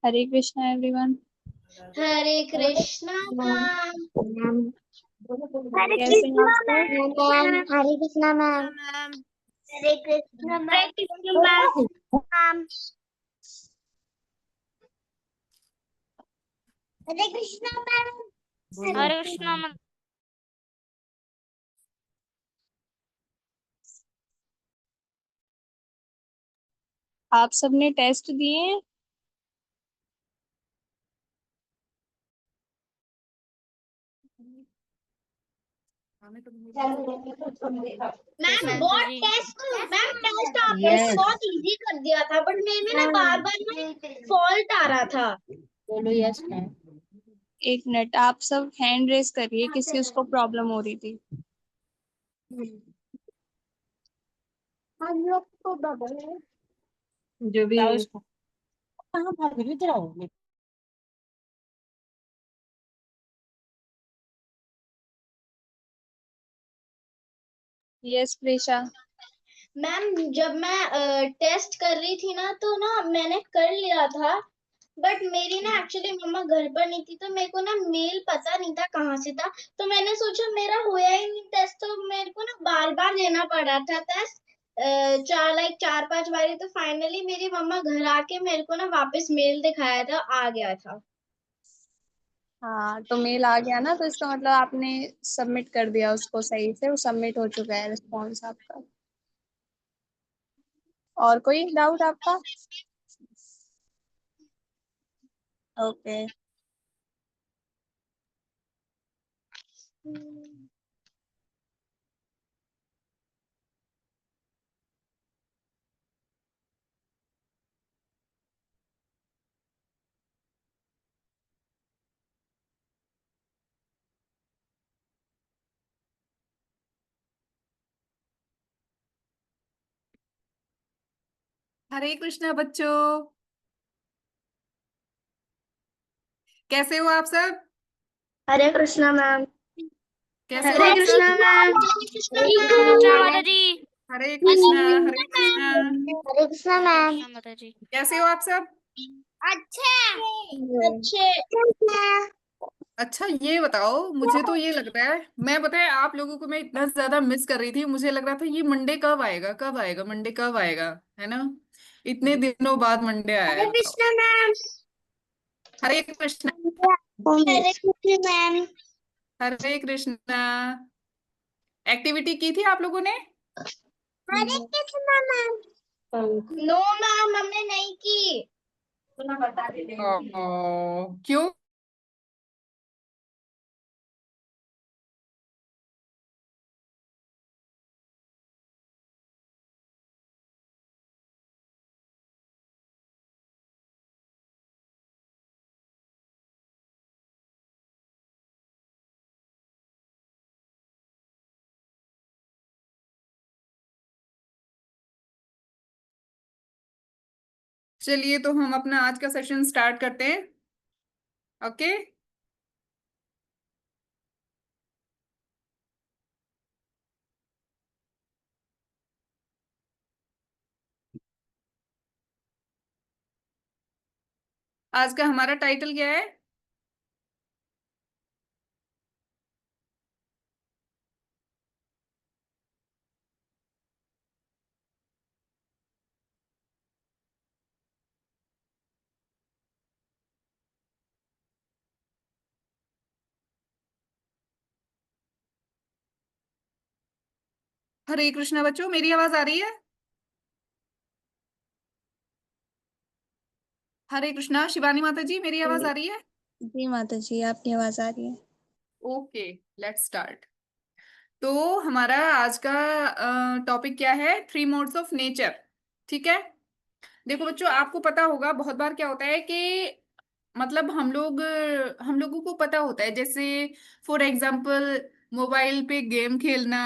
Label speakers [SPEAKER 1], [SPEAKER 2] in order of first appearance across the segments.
[SPEAKER 1] हरे Krishna everyone.
[SPEAKER 2] हरे Krishna ma'am.
[SPEAKER 3] हरे
[SPEAKER 1] कैसे हैं
[SPEAKER 3] कृष्णा
[SPEAKER 1] आप सब?
[SPEAKER 3] Ma'am. Hare Krishna ma'am. Hare Krishna ma'am. Hare Krishna ma'am. Hare Krishna ma'am. Hare Krishna ma'am.
[SPEAKER 1] आप सबने टेस्ट दिए हैं?
[SPEAKER 2] मैम बहुत टेस्ट आपने बहुत इजी कर दिया था, बट मेरे में ना बार बार ना फॉल्ट आ रहा था।
[SPEAKER 4] बोलो यस मैम।
[SPEAKER 1] एक मिनट, आप सब हैंड रेस करिए, किसी उसको प्रॉब्लम हो रही थी।
[SPEAKER 3] हम लोग को बबल
[SPEAKER 4] जो भी कहाँ भाग रही हो? इधर आओ।
[SPEAKER 1] यस प्रेशा।
[SPEAKER 2] मैम जब मैं टेस्ट कर रही थी ना, तो ना मैंने कर लिया था, बट मेरी ना एक्चुअली मम्मा घर पर नहीं थी, तो मेरे को ना मेल पता नहीं था कहाँ से था। तो मैंने सोचा मेरा होया ही नहीं टेस्ट, तो मेरे को ना बार बार देना पड़ा था टेस्ट। चार पांच बारी। तो फाइनली मेरी मम्मा घर आके मेरे को ना वापस मेल दिखाया था, आ गया था।
[SPEAKER 1] हाँ, तो मेल आ गया ना, तो इसका मतलब आपने सबमिट कर दिया उसको सही से, वो सबमिट हो चुका है रिस्पॉन्स आपका। और कोई डाउट आपका? ओके।
[SPEAKER 5] हरे कृष्णा बच्चों, कैसे हो आप सब?
[SPEAKER 3] हरे कृष्णा मैम।
[SPEAKER 5] कैसे हो
[SPEAKER 3] हरे
[SPEAKER 5] आप
[SPEAKER 3] कृष्णा
[SPEAKER 5] सब?
[SPEAKER 3] मैम।
[SPEAKER 2] हरे
[SPEAKER 3] हरे कृष्णा
[SPEAKER 2] माता
[SPEAKER 3] मैम।
[SPEAKER 2] जी।
[SPEAKER 5] हरे कृष्णा, हरे कृष्णा।
[SPEAKER 3] हरे कृष्णा मैम।
[SPEAKER 2] माता जी।
[SPEAKER 5] कैसे हो आप सब?
[SPEAKER 2] अच्छे।
[SPEAKER 5] अच्छा, ये बताओ, मुझे तो ये लगता है, मैं पता है आप लोगों को मैं इतना ज्यादा मिस कर रही थी, मुझे लग रहा था ये मंडे कब आएगा, कब आएगा, मंडे कब आएगा, है ना? इतने दिनों बाद मंडे आया है,
[SPEAKER 3] हरे
[SPEAKER 5] बताओ।
[SPEAKER 3] कृष्णा मैम।
[SPEAKER 5] हरे कृष्णा।
[SPEAKER 3] हरे कृष्णा मैम।
[SPEAKER 5] हरे कृष्णा। एक्टिविटी की थी आप लोगों ने?
[SPEAKER 3] हरे कृष्णा मैम।
[SPEAKER 2] नो मैम, हमने नहीं की।
[SPEAKER 5] क्यों? चलिए, तो हम अपना आज का सेशन स्टार्ट करते हैं। ओके। आज का हमारा टाइटल क्या है? हरे कृष्णा बच्चों, मेरी आवाज आ रही है? हरे कृष्णा शिवानी माता जी, मेरी आवाज आ रही है?
[SPEAKER 1] जी माता जी, आपकी आवाज आ रही है।
[SPEAKER 5] Okay, let's start. तो हमारा आज का टॉपिक क्या है? Three modes of nature. ठीक है। देखो बच्चों, आपको पता होगा बहुत बार क्या होता है कि मतलब हम लोगों को पता होता है, जैसे फॉर एग्जांपल मोबाइल पे गेम खेलना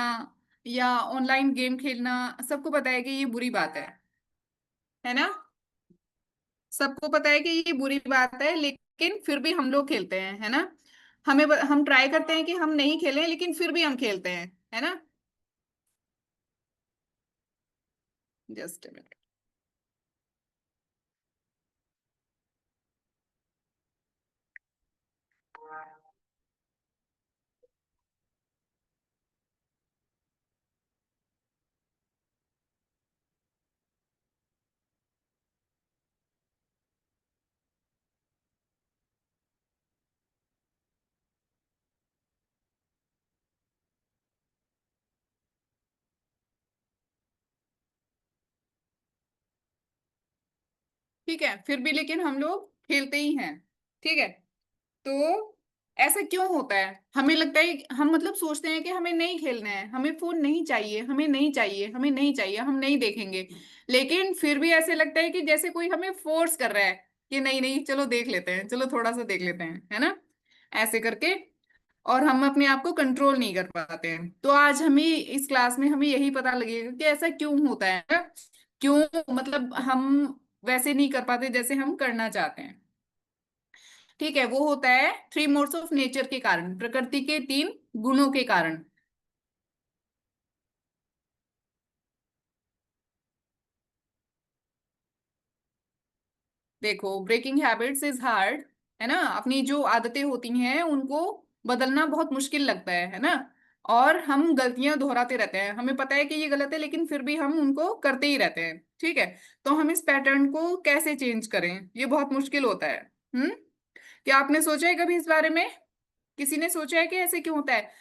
[SPEAKER 5] या ऑनलाइन गेम खेलना, सबको पता है कि ये बुरी बात है ना? सबको पता है कि ये बुरी बात है, लेकिन फिर भी हम लोग खेलते हैं, है ना? हम ट्राई करते हैं कि हम नहीं खेलें, लेकिन फिर भी हम खेलते हैं, है ना? Just a minute. ठीक है, फिर भी लेकिन हम लोग खेलते ही हैं। ठीक है, तो ऐसा क्यों होता है? हमें लगता है, हम मतलब सोचते हैं कि हमें नहीं खेलना है, हमें फोन नहीं चाहिए, हमें नहीं चाहिए, हमें नहीं चाहिए, हम नहीं देखेंगे। लेकिन फिर भी ऐसे लगता है कि जैसे कोई हमें फोर्स कर रहा है कि नहीं नहीं चलो देख लेते हैं, चलो थोड़ा सा देख लेते हैं, है ना, ऐसे करके। और हम अपने आप को कंट्रोल नहीं कर पाते हैं। तो आज हमें इस क्लास में हमें यही पता लगेगा कि ऐसा क्यों होता है ना? क्यों मतलब हम वैसे नहीं कर पाते जैसे हम करना चाहते हैं। ठीक है, वो होता है थ्री मोड्स ऑफ नेचर के कारण, प्रकृति के तीन गुणों के कारण। देखो, ब्रेकिंग हैबिट्स इज हार्ड, है ना, अपनी जो आदतें होती हैं उनको बदलना बहुत मुश्किल लगता है ना। और हम गलतियां दोहराते रहते हैं, हमें पता है कि ये गलत है लेकिन फिर भी हम उनको करते ही रहते हैं। ठीक है, तो हम इस पैटर्न को कैसे चेंज करें, ये बहुत मुश्किल होता है। हम्म, क्या आपने सोचा है कभी इस बारे में? किसी ने सोचा है कि ऐसे क्यों होता है?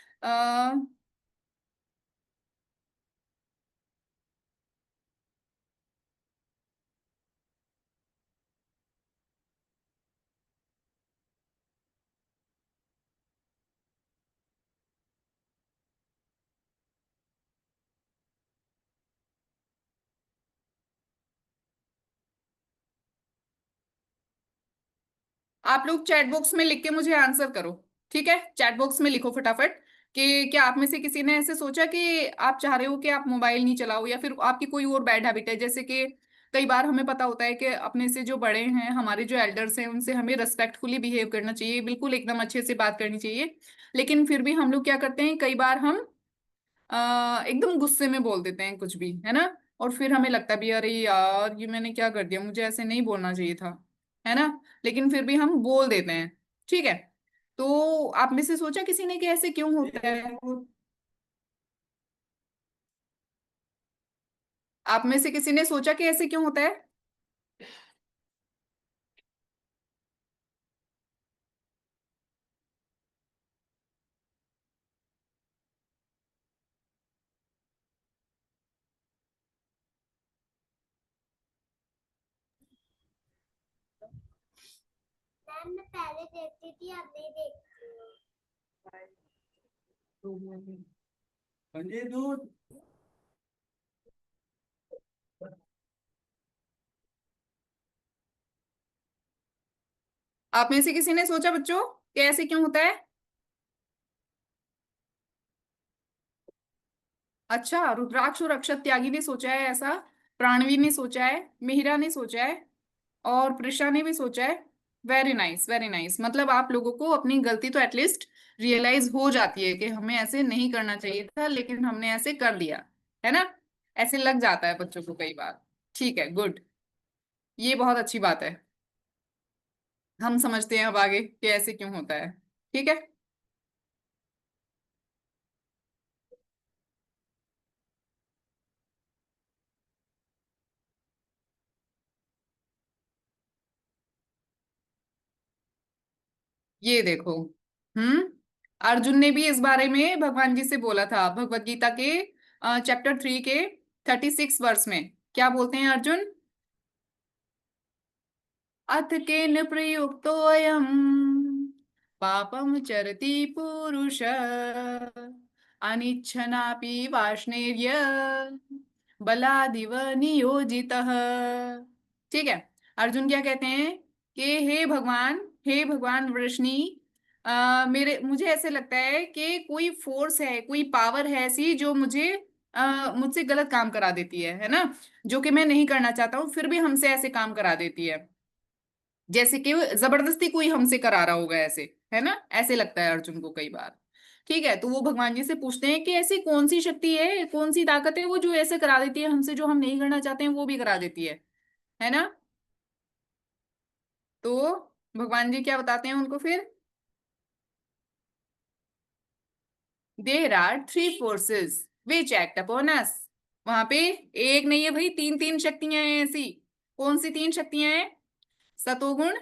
[SPEAKER 5] आप लोग चैट बॉक्स में लिख के मुझे आंसर करो। ठीक है, चैट बॉक्स में लिखो फटाफट कि क्या आप में से किसी ने ऐसे सोचा कि आप चाह रहे हो कि आप मोबाइल नहीं चलाओ, या फिर आपकी कोई और बैड हैबिट है। जैसे कि कई बार हमें पता होता है कि अपने से जो बड़े हैं, हमारे जो एल्डर्स हैं, उनसे हमें रेस्पेक्टफुली बिहेव करना चाहिए, बिल्कुल एकदम अच्छे से बात करनी चाहिए। लेकिन फिर भी हम लोग क्या करते हैं, कई बार हम एकदम गुस्से में बोल देते हैं कुछ भी, है ना। और फिर हमें लगता भी अरे यार ये मैंने क्या कर दिया, मुझे ऐसे नहीं बोलना चाहिए था, है ना। लेकिन फिर भी हम बोल देते हैं। ठीक है, तो आप में से सोचा किसी ने कि ऐसे क्यों होता है? आप में से किसी ने सोचा कि ऐसे क्यों होता है?
[SPEAKER 3] मैम मैं पहले देखती थी, अब नहीं देखती हूँ।
[SPEAKER 5] आप में से किसी ने सोचा बच्चों कि ऐसे क्यों होता है? अच्छा, रुद्राक्ष और अक्षत त्यागी ने सोचा है ऐसा, प्राणवी ने सोचा है, मिहिरा ने सोचा है, और प्रिशा ने भी सोचा है। Very nice, very nice. मतलब आप लोगों को अपनी गलती तो एटलीस्ट रियलाइज हो जाती है कि हमें ऐसे नहीं करना चाहिए था, लेकिन हमने ऐसे कर दिया, है ना। ऐसे लग जाता है बच्चों को कई बार। ठीक है, गुड, ये बहुत अच्छी बात है। हम समझते हैं अब आगे कि ऐसे क्यों होता है। ठीक है, ये देखो। हम्म, अर्जुन ने भी इस बारे में भगवान जी से बोला था, भगवत गीता के चैप्टर 3 के 36 वर्स में। क्या बोलते हैं अर्जुन? अथ केन प्रयुक्तोऽयम् पापं चरति पुरुष अनिच्छनापि वाष्णेर्य बलादिव नियोजितः। ठीक है, अर्जुन क्या कहते हैं कि हे भगवान वृष्णि, मेरे मुझे ऐसे लगता है कि कोई फोर्स है, कोई पावर है ऐसी जो मुझे मुझसे गलत काम करा देती है ना, जो कि मैं नहीं करना चाहता हूँ, फिर भी हमसे ऐसे काम करा देती है, जैसे कि जबरदस्ती कोई हमसे करा रहा होगा ऐसे, है ना। ऐसे लगता है अर्जुन को कई बार। ठीक है, तो वो भगवान जी से पूछते हैं कि ऐसी कौन सी शक्ति है, कौन सी ताकत है वो जो ऐसे करा देती है हमसे, जो हम नहीं करना चाहते हैं वो भी करा देती है ना। तो भगवान जी क्या बताते हैं उनको फिर? There are three forces which act upon us. वहां पे एक नहीं है भाई, तीन तीन शक्तियां हैं ऐसी। कौन सी तीन शक्तियां हैं? सतोगुण,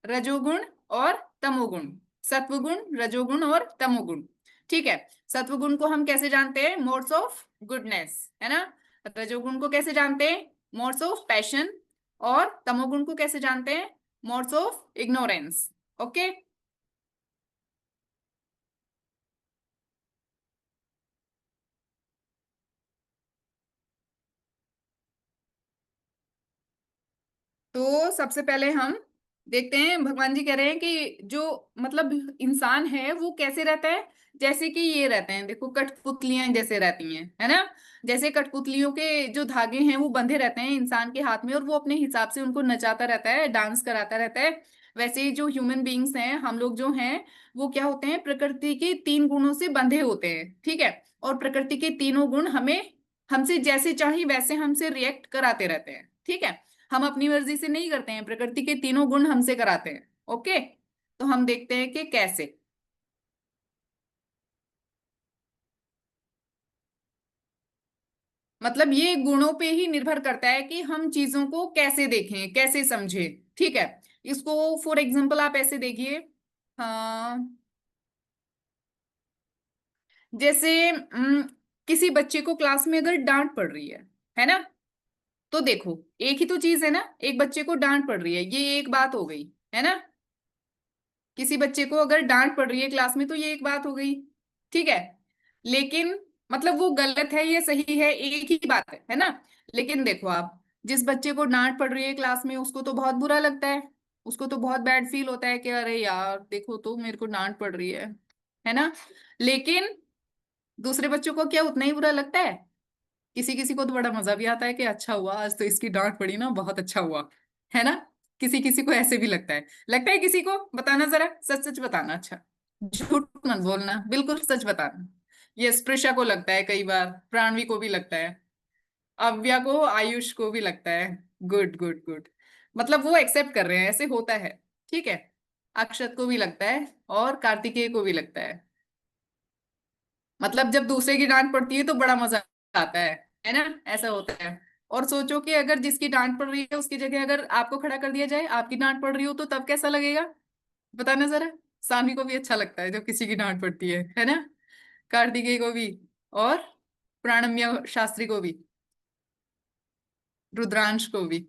[SPEAKER 5] रजोगुण और तमोगुण। सत्वगुण, रजोगुण और तमोगुण। ठीक है, सत्वगुण को हम कैसे जानते हैं? मोड्स ऑफ गुडनेस, है ना। रजोगुण को कैसे जानते हैं? Modes of passion. और तमोगुण को कैसे जानते हैं? Modes of ignorance. ओके, तो सबसे पहले हम देखते हैं, भगवान जी कह रहे हैं कि जो मतलब इंसान है वो कैसे रहता है, जैसे कि ये रहते हैं, देखो कठपुतलियां जैसे रहती हैं, है ना। जैसे कठपुतलियों के जो धागे हैं वो बंधे रहते हैं इंसान के हाथ में, और वो अपने हिसाब से उनको नचाता रहता है, डांस कराता रहता है। वैसे ही जो ह्यूमन बींग्स हैं, हम लोग जो हैं, वो क्या होते हैं, प्रकृति के 3 गुणों से बंधे होते हैं, ठीक है। और प्रकृति के तीनों गुण हमें, हमसे जैसे चाहे वैसे हमसे रिएक्ट कराते रहते हैं, ठीक है। हम अपनी मर्जी से नहीं करते हैं, प्रकृति के तीनों गुण हमसे कराते हैं। ओके, तो हम देखते हैं कि कैसे। मतलब ये गुणों पे ही निर्भर करता है कि हम चीजों को कैसे देखें, कैसे समझें, ठीक है। इसको फॉर एग्जाम्पल आप ऐसे देखिए, हाँ, जैसे किसी बच्चे को क्लास में अगर डांट पड़ रही है ना, तो देखो एक ही तो चीज है ना, एक बच्चे को डांट पड़ रही है, ये एक बात हो गई, है ना। किसी बच्चे को अगर डांट पड़ रही है क्लास में तो ये एक बात हो गई, ठीक है। लेकिन मतलब वो गलत है, ये सही है, एक ही बात है ना। लेकिन देखो आप, जिस बच्चे को डांट पड़ रही है क्लास में उसको तो बहुत बुरा लगता है, उसको तो बहुत बैड फील होता है कि अरे यार देखो तो मेरे को डांट पड़ रही है ना। लेकिन दूसरे बच्चों को क्या उतना ही बुरा लगता है? किसी किसी को तो बड़ा मजा भी आता है कि अच्छा हुआ आज तो इसकी डांट पड़ी ना, बहुत अच्छा हुआ, है ना। किसी किसी को ऐसे भी लगता है किसी को? बताना जरा, सच सच बताना, अच्छा झूठ मत बोलना, बिल्कुल सच बताना। ये स्पृशा को लगता है, कई बार प्राणवी को भी लगता है, अव्या को, आयुष को भी लगता है। गुड गुड गुड, मतलब वो एक्सेप्ट कर रहे हैं, ऐसे होता है, ठीक है। अक्षत को भी लगता है और कार्तिकेय को भी लगता है। मतलब जब दूसरे की डांट पड़ती है तो बड़ा मजा आता है ना, ऐसा होता है। और सोचो कि अगर जिसकी डांट पड़ रही है उसकी जगह अगर आपको खड़ा कर दिया जाए, आपकी डांट पड़ रही हो, तो तब कैसा लगेगा? बताना जरा। सानवी को भी अच्छा लगता है जब किसी की डांट पड़ती है ना, कार्तिकेय को भी, और प्राणम्य शास्त्री को भी, रुद्रांश को भी,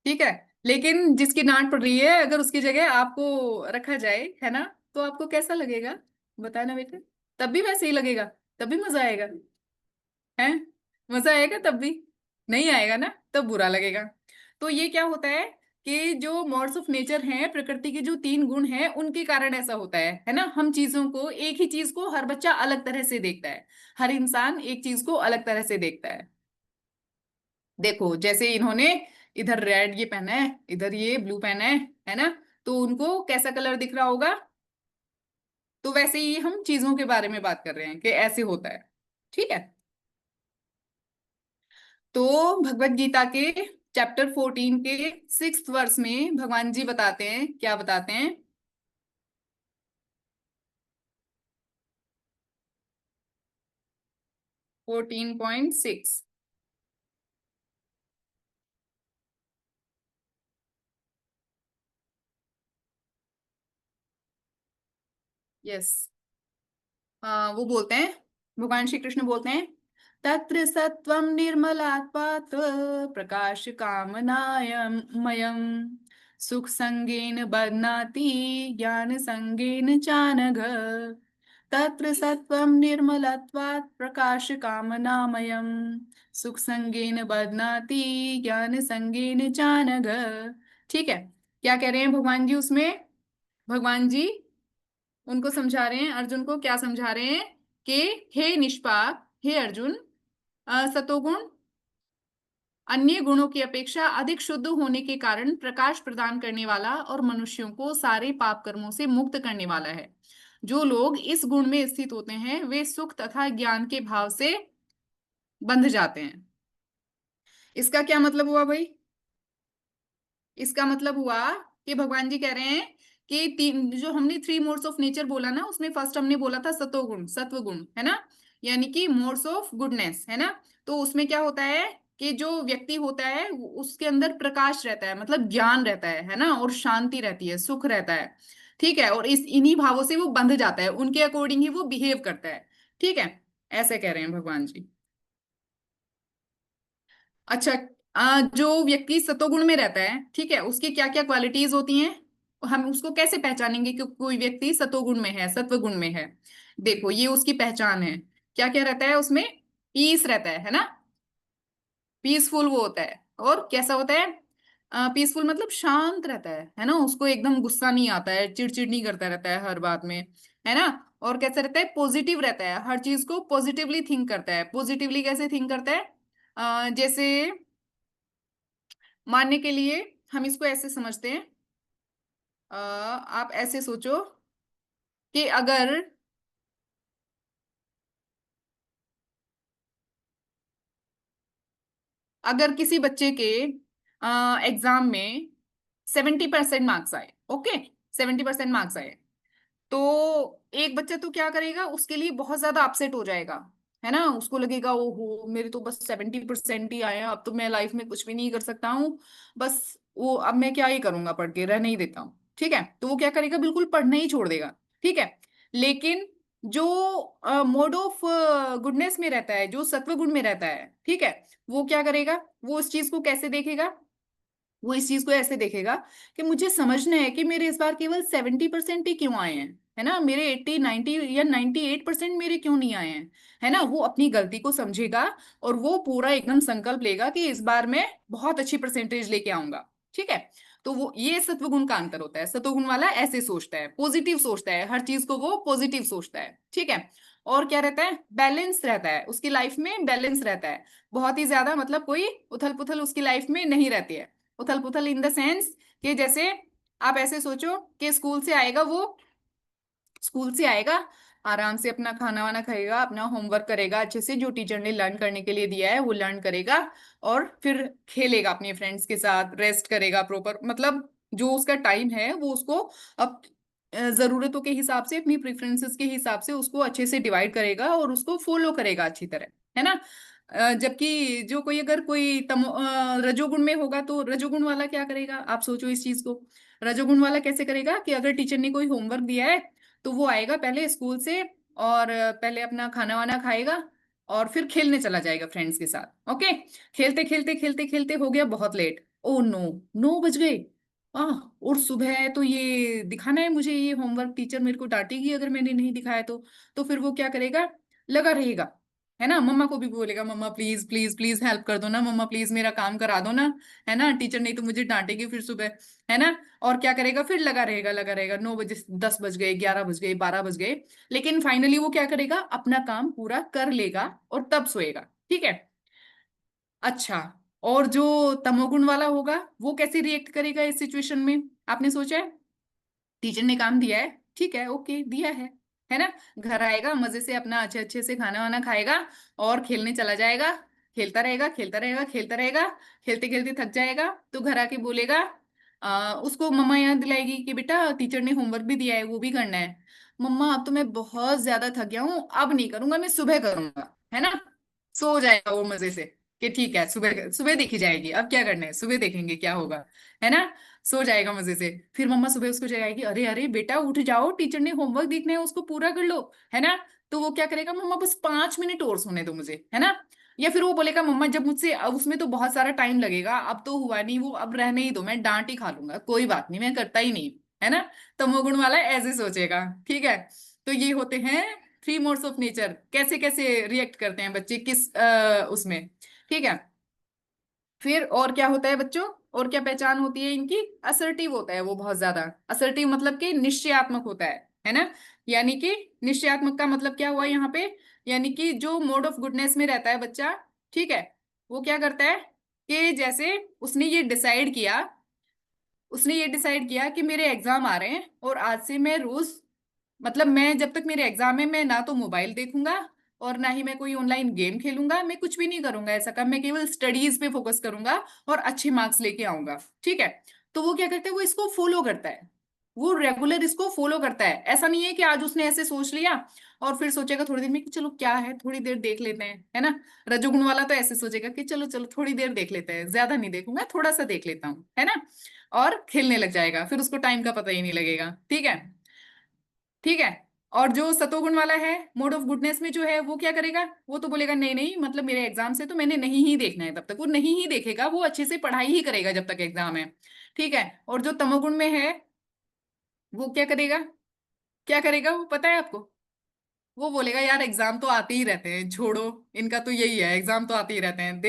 [SPEAKER 5] ठीक है। लेकिन जिसकी डांट पड़ रही है अगर उसकी जगह आपको रखा जाए, है ना, तो आपको कैसा लगेगा? बताना बेटा। तब भी वैसे ही लगेगा, तब भी मजा आएगा, है? मजा आएगा तब भी? नहीं आएगा ना, तब बुरा लगेगा। तो ये क्या होता है कि जो मॉड्स ऑफ नेचर हैं, प्रकृति के जो 3 गुण हैं, उनके कारण ऐसा होता है ना। हम चीजों को, एक ही चीज को हर बच्चा अलग तरह से देखता है, हर इंसान एक चीज को अलग तरह से देखता है। देखो जैसे इन्होंने इधर रेड ये पहना है, इधर ये ब्लू पहना है ना, तो उनको कैसा कलर दिख रहा होगा? तो वैसे ही हम चीजों के बारे में बात कर रहे हैं कि ऐसे होता है, ठीक है। तो भगवत गीता के चैप्टर 14 के 6th वर्स में भगवान जी बताते हैं, क्या बताते हैं? 14.6। यस, वो बोलते हैं, भगवान श्री कृष्ण बोलते हैं, तत्र सत्वं निर्मलात्पात् प्रकाश कामनामयम् सुख संगेन बध्नाति ज्ञान संगेन चानघ। तत्र सत्वं निर्मलत्वात् प्रकाश कामनामयम् सुख संगेन बध्नाति ज्ञान संगेन चानघ। ठीक है, क्या कह रहे हैं भगवान जी उसमें? भगवान जी उनको समझा रहे हैं, अर्जुन को क्या समझा रहे हैं कि हे निष्पाप, हे अर्जुन, सतोगुण अन्य गुणों की अपेक्षा अधिक शुद्ध होने के कारण प्रकाश प्रदान करने वाला और मनुष्यों को सारे पाप कर्मों से मुक्त करने वाला है। जो लोग इस गुण में स्थित होते हैं वे सुख तथा ज्ञान के भाव से बंध जाते हैं। इसका क्या मतलब हुआ भाई? इसका मतलब हुआ कि भगवान जी कह रहे हैं कि तीन, जो हमने 3 मोड्स ऑफ नेचर बोला ना, उसमें फर्स्ट हमने बोला था सतोगुण, सत्वगुण, है ना, यानी कि मोड्स ऑफ गुडनेस, है ना। तो उसमें क्या होता है कि जो व्यक्ति होता है उसके अंदर प्रकाश रहता है, मतलब ज्ञान रहता है ना, और शांति रहती है, सुख रहता है, ठीक है। और इस इन्हीं भावों से वो बंध जाता है, उनके अकॉर्डिंग ही वो बिहेव करता है, ठीक है। ऐसे कह रहे हैं भगवान जी। अच्छा, जो व्यक्ति सतोगुण में रहता है, ठीक है, उसकी क्या क्या क्वालिटीज होती हैं, हम उसको कैसे पहचानेंगे कि कोई व्यक्ति सतोगुण में है, सत्वगुण में है। देखो ये उसकी पहचान है। क्या क्या रहता है उसमें? पीस रहता है ना, पीसफुल वो होता है। और कैसा होता है? पीसफुल मतलब शांत रहता है ना, उसको एकदम गुस्सा नहीं आता है, चिड़चिड़ नहीं करता रहता है हर बात में, है ना। और कैसा रहता है? पॉजिटिव रहता है, हर चीज को पॉजिटिवली थिंक करता है। पॉजिटिवली कैसे थिंक करता है? जैसे मानने के लिए हम इसको ऐसे समझते हैं, आप ऐसे सोचो कि अगर किसी बच्चे के एग्जाम में 70% मार्क्स आए, ओके, 70% मार्क्स आए, तो एक बच्चा तो क्या करेगा, उसके लिए बहुत ज्यादा अपसेट हो जाएगा, है ना। उसको लगेगा ओहो मेरे तो बस 70% ही आए हैं, अब तो मैं लाइफ में कुछ भी नहीं कर सकता हूँ, बस वो अब मैं क्या ही करूंगा, पढ़ के रहने ही देता हूँ, ठीक है। तो वो क्या करेगा, बिल्कुल पढ़ना ही छोड़ देगा, ठीक है। लेकिन जो मोड ऑफ गुडनेस में रहता है, जो सत्व गुण में रहता है, ठीक है, वो क्या करेगा, वो इस चीज को कैसे देखेगा, वो इस चीज को ऐसे देखेगा कि मुझे समझना है कि मेरे इस बार केवल 70% ही क्यों आए हैं, है ना, मेरे 80 90 या 98% मेरे क्यों नहीं आए हैं, है ना। वो अपनी गलती को समझेगा और वो पूरा एकदम संकल्प लेगा कि इस बार मैं बहुत अच्छी परसेंटेज लेके आऊंगा, ठीक है। तो वो ये सत्वगुण का अंतर होता है। सत्वगुण वाला ऐसे सोचता है, पॉजिटिव सोचता है, हर चीज को वो पॉजिटिव सोचता है, ठीक है। और क्या रहता है? बैलेंस रहता है, उसकी लाइफ में बैलेंस रहता है। बहुत ही ज्यादा मतलब कोई उथल पुथल उसकी लाइफ में नहीं रहती है। उथल पुथल इन द सेंस कि जैसे आप ऐसे सोचो कि स्कूल से आएगा, आराम से अपना खाना वाना खाएगा, अपना होमवर्क करेगा अच्छे से, जो टीचर ने लर्न करने के लिए दिया है वो लर्न करेगा, और फिर खेलेगा अपने फ्रेंड्स के साथ, रेस्ट करेगा प्रॉपर, मतलब जो उसका टाइम है वो उसको अब जरूरतों के हिसाब से, अपनी प्रेफरेंसेस के हिसाब से उसको अच्छे से डिवाइड करेगा और उसको फॉलो करेगा अच्छी तरह, है ना। जबकि जो कोई अगर कोई रजोगुण में होगा, तो रजोगुण वाला क्या करेगा, आप सोचो इस चीज को। रजोगुण वाला कैसे करेगा कि अगर टीचर ने कोई होमवर्क दिया है, तो वो आएगा पहले स्कूल से, और पहले अपना खाना वाना खाएगा, और फिर खेलने चला जाएगा फ्रेंड्स के साथ, ओके। खेलते खेलते खेलते खेलते हो गया बहुत लेट, ओ नो, 9 बज गए। और सुबह है तो ये दिखाना है मुझे, ये होमवर्क टीचर मेरे को डांटेगी अगर मैंने नहीं दिखाया तो फिर वो क्या करेगा, लगा रहेगा, है ना। मम्मा को भी बोलेगा, मम्मा प्लीज प्लीज प्लीज हेल्प कर दो ना, मम्मा प्लीज मेरा काम करा दो ना, है ना, टीचर नहीं तो मुझे डांटेगी फिर सुबह, है ना। और क्या करेगा, फिर लगा रहेगा लगा रहेगा, 9 बजे, 10 बज गए, 11 बज गए, 12 बज गए, लेकिन फाइनली वो क्या करेगा, अपना काम पूरा कर लेगा और तब सोएगा, ठीक है। अच्छा, और जो तमोगुण वाला होगा वो कैसे रिएक्ट करेगा इस सिचुएशन में, आपने सोचा है? टीचर ने काम दिया है, ठीक है, ओके दिया है ना। घर आएगा, मजे से अपना अच्छे अच्छे से खाना वाना खाएगा और खेलने चला जाएगा, खेलता रहेगा खेलता रहेगा खेलता रहेगा, खेलते खेलते थक जाएगा, तो घर आके बोलेगा, उसको मम्मा याद दिलाएगी कि बेटा टीचर ने होमवर्क भी दिया है, वो भी करना है। मम्मा अब तो मैं बहुत ज्यादा थक गया हूँ, अब नहीं करूंगा, मैं सुबह करूंगा, है ना। सो जाएगा वो मजे से कि ठीक है, सुबह सुबह देखी जाएगी, अब क्या करना है, सुबह देखेंगे क्या होगा, है ना। सो जाएगा मजे से। फिर मम्मा सुबह उसको जगाएगी, अरे अरे बेटा उठ जाओ, टीचर ने होमवर्क देखना है उसको पूरा कर लो, है ना। तो वो क्या करेगा, मम्मा बस 5 मिनट और सोने दो मुझे, है ना। या फिर वो बोलेगा, मम्मा जब मुझसे अब उसमें तो बहुत सारा टाइम लगेगा, अब तो हुआ नहीं वो, अब रहने ही दो, मैं डांट ही खा लूंगा, कोई बात नहीं, मैं करता ही नहीं, है ना। तमोगुण वाला ऐसे सोचेगा, ठीक है। तो ये होते हैं 3 मोड्स ऑफ नेचर, कैसे कैसे रिएक्ट करते हैं बच्चे किस उसमें, ठीक है। फिर और क्या होता है बच्चों, और क्या पहचान होती है इनकी? असर्टिव होता है वो, बहुत ज्यादा असर्टिव, मतलब कि निश्चयात्मक होता है ना। यानी कि निश्चयात्मक का मतलब क्या हुआ यहाँ पे, यानी कि जो मोड ऑफ गुडनेस में रहता है बच्चा, ठीक है, वो क्या करता है कि जैसे उसने ये डिसाइड किया कि मेरे एग्जाम आ रहे हैं, और आज से मैं रोज, मतलब मैं जब तक मेरे एग्जाम है, मैं ना तो मोबाइल देखूंगा और ना ही मैं कोई ऑनलाइन गेम खेलूंगा, मैं कुछ भी नहीं करूंगा ऐसा काम, मैं केवल स्टडीज पे फोकस करूंगा और अच्छे मार्क्स लेके आऊंगा, ठीक है। तो वो क्या करता है, वो इसको फॉलो करता है, वो रेगुलर इसको फॉलो करता है। ऐसा नहीं है कि आज उसने ऐसे सोच लिया और फिर सोचेगा थोड़ी देर में कि चलो क्या है, थोड़ी देर देख लेते हैं, है ना। रजोगुण वाला तो ऐसे सोचेगा कि चलो चलो थोड़ी देर देख लेते हैं, ज्यादा नहीं देखूंगा, थोड़ा सा देख लेता हूँ, है ना। और खेलने लग जाएगा, फिर उसको टाइम का पता ही नहीं लगेगा, ठीक है, ठीक है। और जो सतोगुण वाला है, मोड ऑफ गुडनेस में जो है, वो क्या करेगा, वो तो बोलेगा नहीं नहीं, मतलब मेरे एग्जाम से तो मैंने नहीं ही देखना है, तब तक वो नहीं ही देखेगा, वो अच्छे से पढ़ाई ही करेगा जब तक एग्जाम है। ठीक है। और जो तमोगुण में है, वो क्या करेगा, क्या करेगा वो पता है आपको? वो बोलेगा यार एग्जाम तो आते ही रहते हैं, छोड़ो, इनका तो यही है, एग्जाम तो आते ही रहते हैं,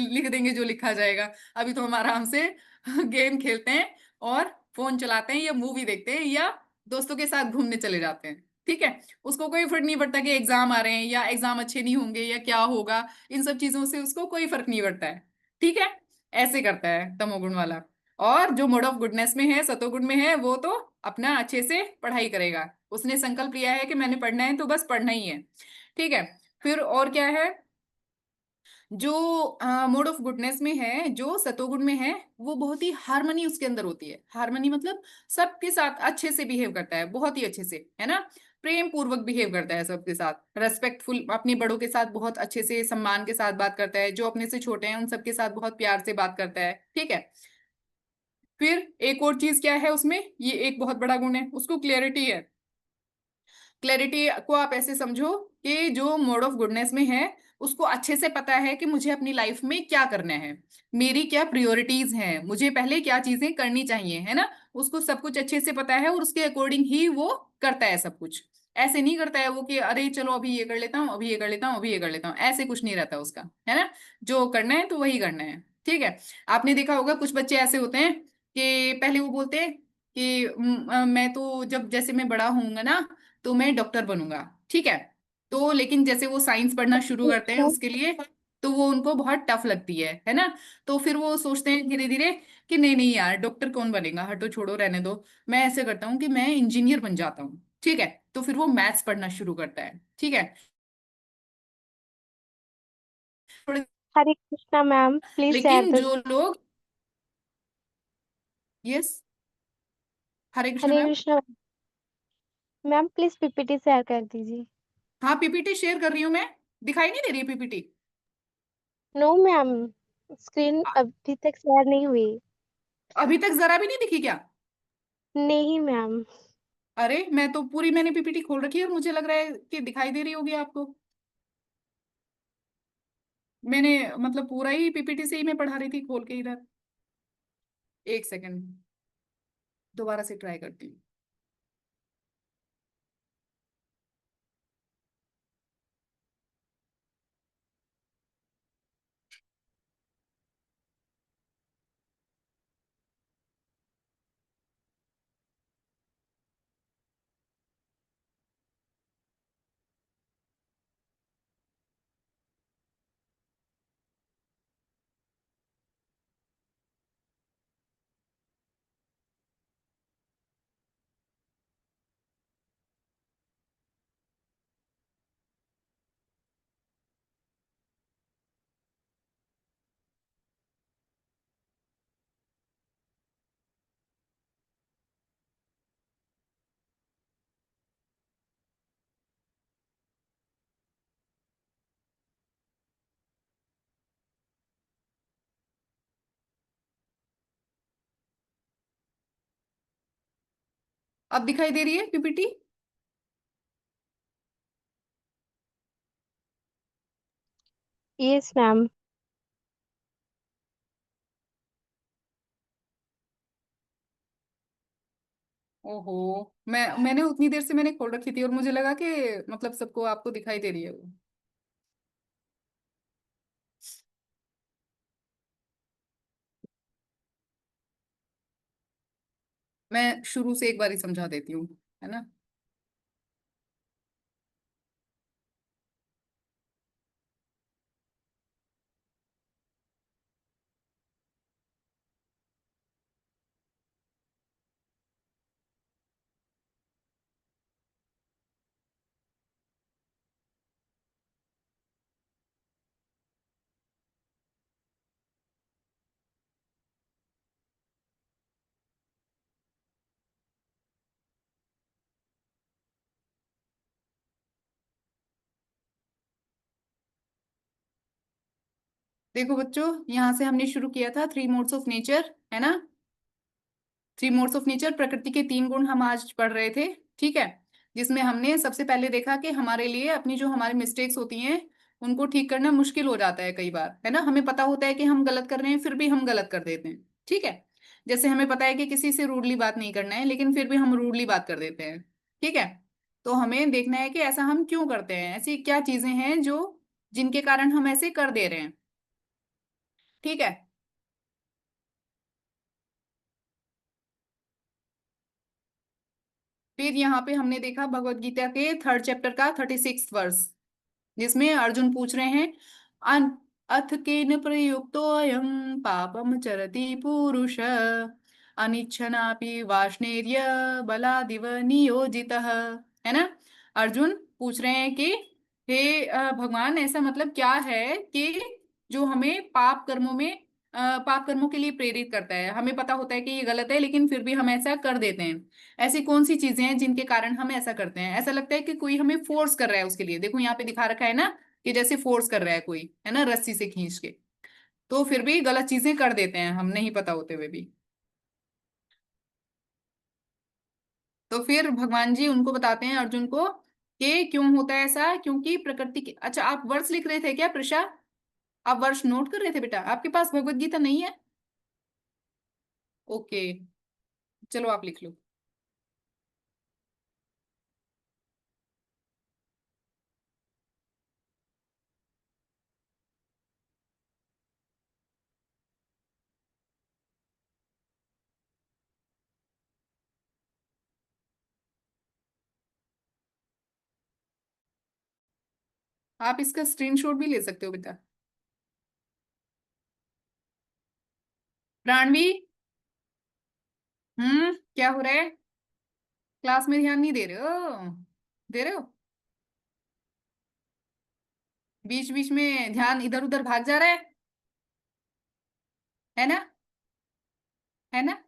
[SPEAKER 5] लिख देंगे जो लिखा जाएगा, अभी तो हम आराम से गेम खेलते हैं और फोन चलाते हैं या मूवी देखते हैं या दोस्तों के साथ घूमने चले जाते हैं। ठीक है। उसको कोई फर्क नहीं पड़ता कि एग्जाम आ रहे हैं या एग्जाम अच्छे नहीं होंगे या क्या होगा, इन सब चीजों से उसको कोई फर्क नहीं पड़ता है। ठीक है। ऐसे करता है तमोगुण वाला। और जो मोड ऑफ गुडनेस में है, सतोगुण में है, वो तो अपना अच्छे से पढ़ाई करेगा, उसने संकल्प लिया है कि मैंने पढ़ना है तो बस पढ़ना ही है। ठीक है। फिर और क्या है, जो मोड ऑफ गुडनेस में है, जो सतोगुण में है, वो बहुत ही हार्मनी उसके अंदर होती है। हार्मनी मतलब सबके साथ अच्छे से बिहेव करता है, बहुत ही अच्छे से, है ना, प्रेम पूर्वक बिहेव करता है सबके साथ, रेस्पेक्टफुल, अपने बड़ों के साथ बहुत अच्छे से सम्मान के साथ बात करता है, जो अपने से छोटे हैं उन सबके साथ बहुत प्यार से बात करता है। ठीक है। फिर एक और चीज क्या है उसमें, ये एक बहुत बड़ा गुण है, उसको क्लियरिटी है। क्लैरिटी को आप ऐसे समझो कि जो मोड ऑफ गुडनेस में है, उसको अच्छे से पता है कि मुझे अपनी लाइफ में क्या करना है, मेरी क्या प्रायोरिटीज हैं, मुझे पहले क्या चीजें करनी चाहिए, है ना, उसको सब कुछ अच्छे से पता है और उसके अकॉर्डिंग ही वो करता है सब कुछ। ऐसे नहीं करता है वो कि अरे चलो अभी ये कर लेता हूँ, अभी ये कर लेता हूँ, अभी ये कर लेता हूँ, ऐसे कुछ नहीं रहता उसका, है ना, जो करना है तो वही करना है। ठीक है। आपने देखा होगा कुछ बच्चे ऐसे होते हैं कि पहले वो बोलते हैं कि मैं तो जब जैसे मैं बड़ा होऊंगा ना तो मैं डॉक्टर बनूंगा। ठीक है। तो लेकिन जैसे वो साइंस पढ़ना शुरू करते हैं उसके लिए, तो वो उनको बहुत टफ लगती है ना, तो फिर वो सोचते हैं धीरे धीरे कि नहीं नहीं यार, डॉक्टर कौन बनेगा, हटो छोड़ो रहने दो, मैं ऐसे करता हूँ कि मैं इंजीनियर बन जाता हूँ। ठीक है। तो फिर वो मैथ्स पढ़ना शुरू करता है। ठीक है। थोड़े-
[SPEAKER 3] हरे कृष्णा मैम, प्लीज शेयर
[SPEAKER 5] लेकिन
[SPEAKER 3] द।
[SPEAKER 5] जो लोग, yes, Hare Krishna
[SPEAKER 3] Hare
[SPEAKER 5] ma'am.
[SPEAKER 3] Krishna ma'am, please PPT share कर दीजिए।
[SPEAKER 5] हाँ पीपीटी शेयर कर रही हूँ मैं, दिखाई नहीं दे रही है पीपीटी?
[SPEAKER 3] नो मैम, स्क्रीन अभी तक शेयर नहीं हुई।
[SPEAKER 5] अभी तक जरा भी नहीं दिखी क्या?
[SPEAKER 3] नहीं मैम।
[SPEAKER 5] अरे मैं तो पूरी, मैंने पीपीटी खोल रखी है और मुझे लग रहा है कि दिखाई दे रही होगी आपको। मैंने मतलब पूरा ही पीपीटी से ही मैं पढ़ा रही थी खोल के इधर। एक सेकंड, दोबारा से ट्राई करती हूँ। अब दिखाई दे रही है पीपीटी?
[SPEAKER 3] Yes ma'am.
[SPEAKER 5] ओहो, मैंने उतनी देर से मैंने खोल रखी थी और मुझे लगा कि मतलब सबको, आपको दिखाई दे रही है वो। मैं शुरू से एक बार ही समझा देती हूँ, है ना। देखो बच्चों, यहाँ से हमने शुरू किया था थ्री मोड्स ऑफ नेचर, है ना, थ्री मोड्स ऑफ नेचर, प्रकृति के तीन गुण हम आज पढ़ रहे थे। ठीक है। जिसमें हमने सबसे पहले देखा कि हमारे लिए अपनी जो हमारी मिस्टेक्स होती हैं उनको ठीक करना मुश्किल हो जाता है कई बार, है ना। हमें पता होता है कि हम गलत कर रहे हैं, फिर भी हम गलत कर देते हैं, ठीक है। जैसे हमें पता है कि किसी से रूडली बात नहीं करना है, लेकिन फिर भी हम रूडली बात कर देते हैं, ठीक है। तो हमें देखना है कि ऐसा हम क्यों करते हैं, ऐसी क्या चीजें हैं जो जिनके कारण हम ऐसे कर दे रहे हैं, ठीक है। फिर यहाँ पे हमने देखा भगवत गीता के 3rd चैप्टर का 36 वर्स, जिसमें अर्जुन पूछ रहे हैं अथ केन प्रयुक्तोऽयं पापम चरति पुरुष अनिच्छनापि वाष्णेर्य बलादिव नियोजितः, है ना। अर्जुन पूछ रहे हैं कि हे भगवान, ऐसा मतलब क्या है कि जो हमें पाप कर्मों के लिए प्रेरित करता है। हमें पता होता है कि ये गलत है, लेकिन फिर भी हम ऐसा कर देते हैं। ऐसी कौन सी चीजें हैं जिनके कारण हम ऐसा करते हैं। ऐसा लगता है कि कोई हमें फोर्स कर रहा है उसके लिए। देखो यहाँ पे दिखा रखा है ना कि जैसे फोर्स कर रहा है कोई, है ना, रस्सी से खींच के। तो फिर भी गलत चीजें कर देते हैं हम नहीं पता होते हुए भी। तो फिर भगवान जी उनको बताते हैं अर्जुन को कि क्यों होता है ऐसा, क्योंकि प्रकृति की। अच्छा, आप वर्ष लिख रहे थे क्या प्रशा? आप वर्ष नोट कर रहे थे बेटा? आपके पास भगवत गीता नहीं है? ओके, चलो आप लिख लो। आप इसका स्क्रीनशॉट भी ले सकते हो बेटा। प्राणवी, क्या हो रहा है? क्लास में ध्यान नहीं दे रहे हो? दे रहे हो? बीच बीच में ध्यान इधर उधर भाग जा रहा है ना, है ना।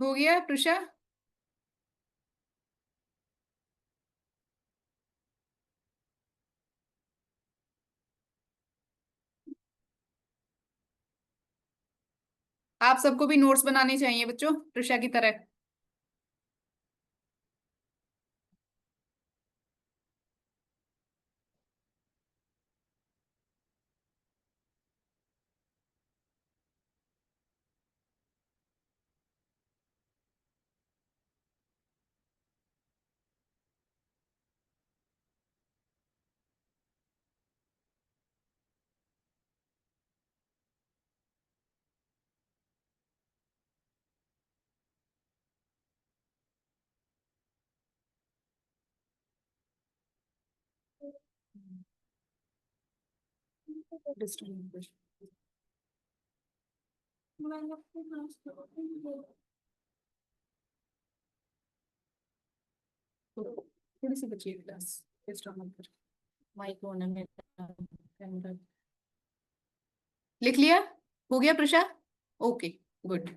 [SPEAKER 5] हो गया प्रुषा? आप सबको भी नोट्स बनाने चाहिए बच्चों, प्रुषा की तरह। थोड़ी सी बची है क्लास, माइक ऑन है मेरा, कैमरा लिख लिया? हो गया Prussia? Okay, good.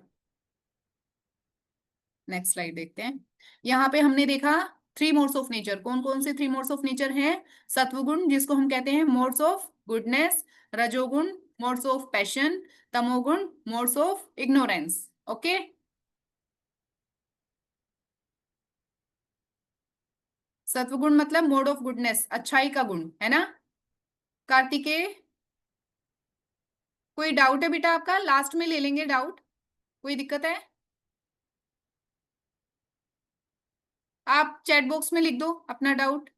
[SPEAKER 5] Next slide देखते हैं। यहाँ पे हमने देखा 3 मोड्स ऑफ नेचर। कौन कौन से 3 मोड्स ऑफ नेचर हैं? सत्वगुण, जिसको हम कहते हैं मोड्स ऑफ गुडनेस, रजोगुण मोड्स ऑफ पैशन, तमोगुण मोड्स ऑफ इग्नोरेंस। ओके, सत्वगुण मतलब मोड ऑफ गुडनेस, अच्छाई का गुण, है ना। कार्तिकेय, कोई डाउट है बेटा आपका? लास्ट में ले लेंगे डाउट, कोई दिक्कत है? आप चैट बॉक्स में लिख दो अपना डाउट।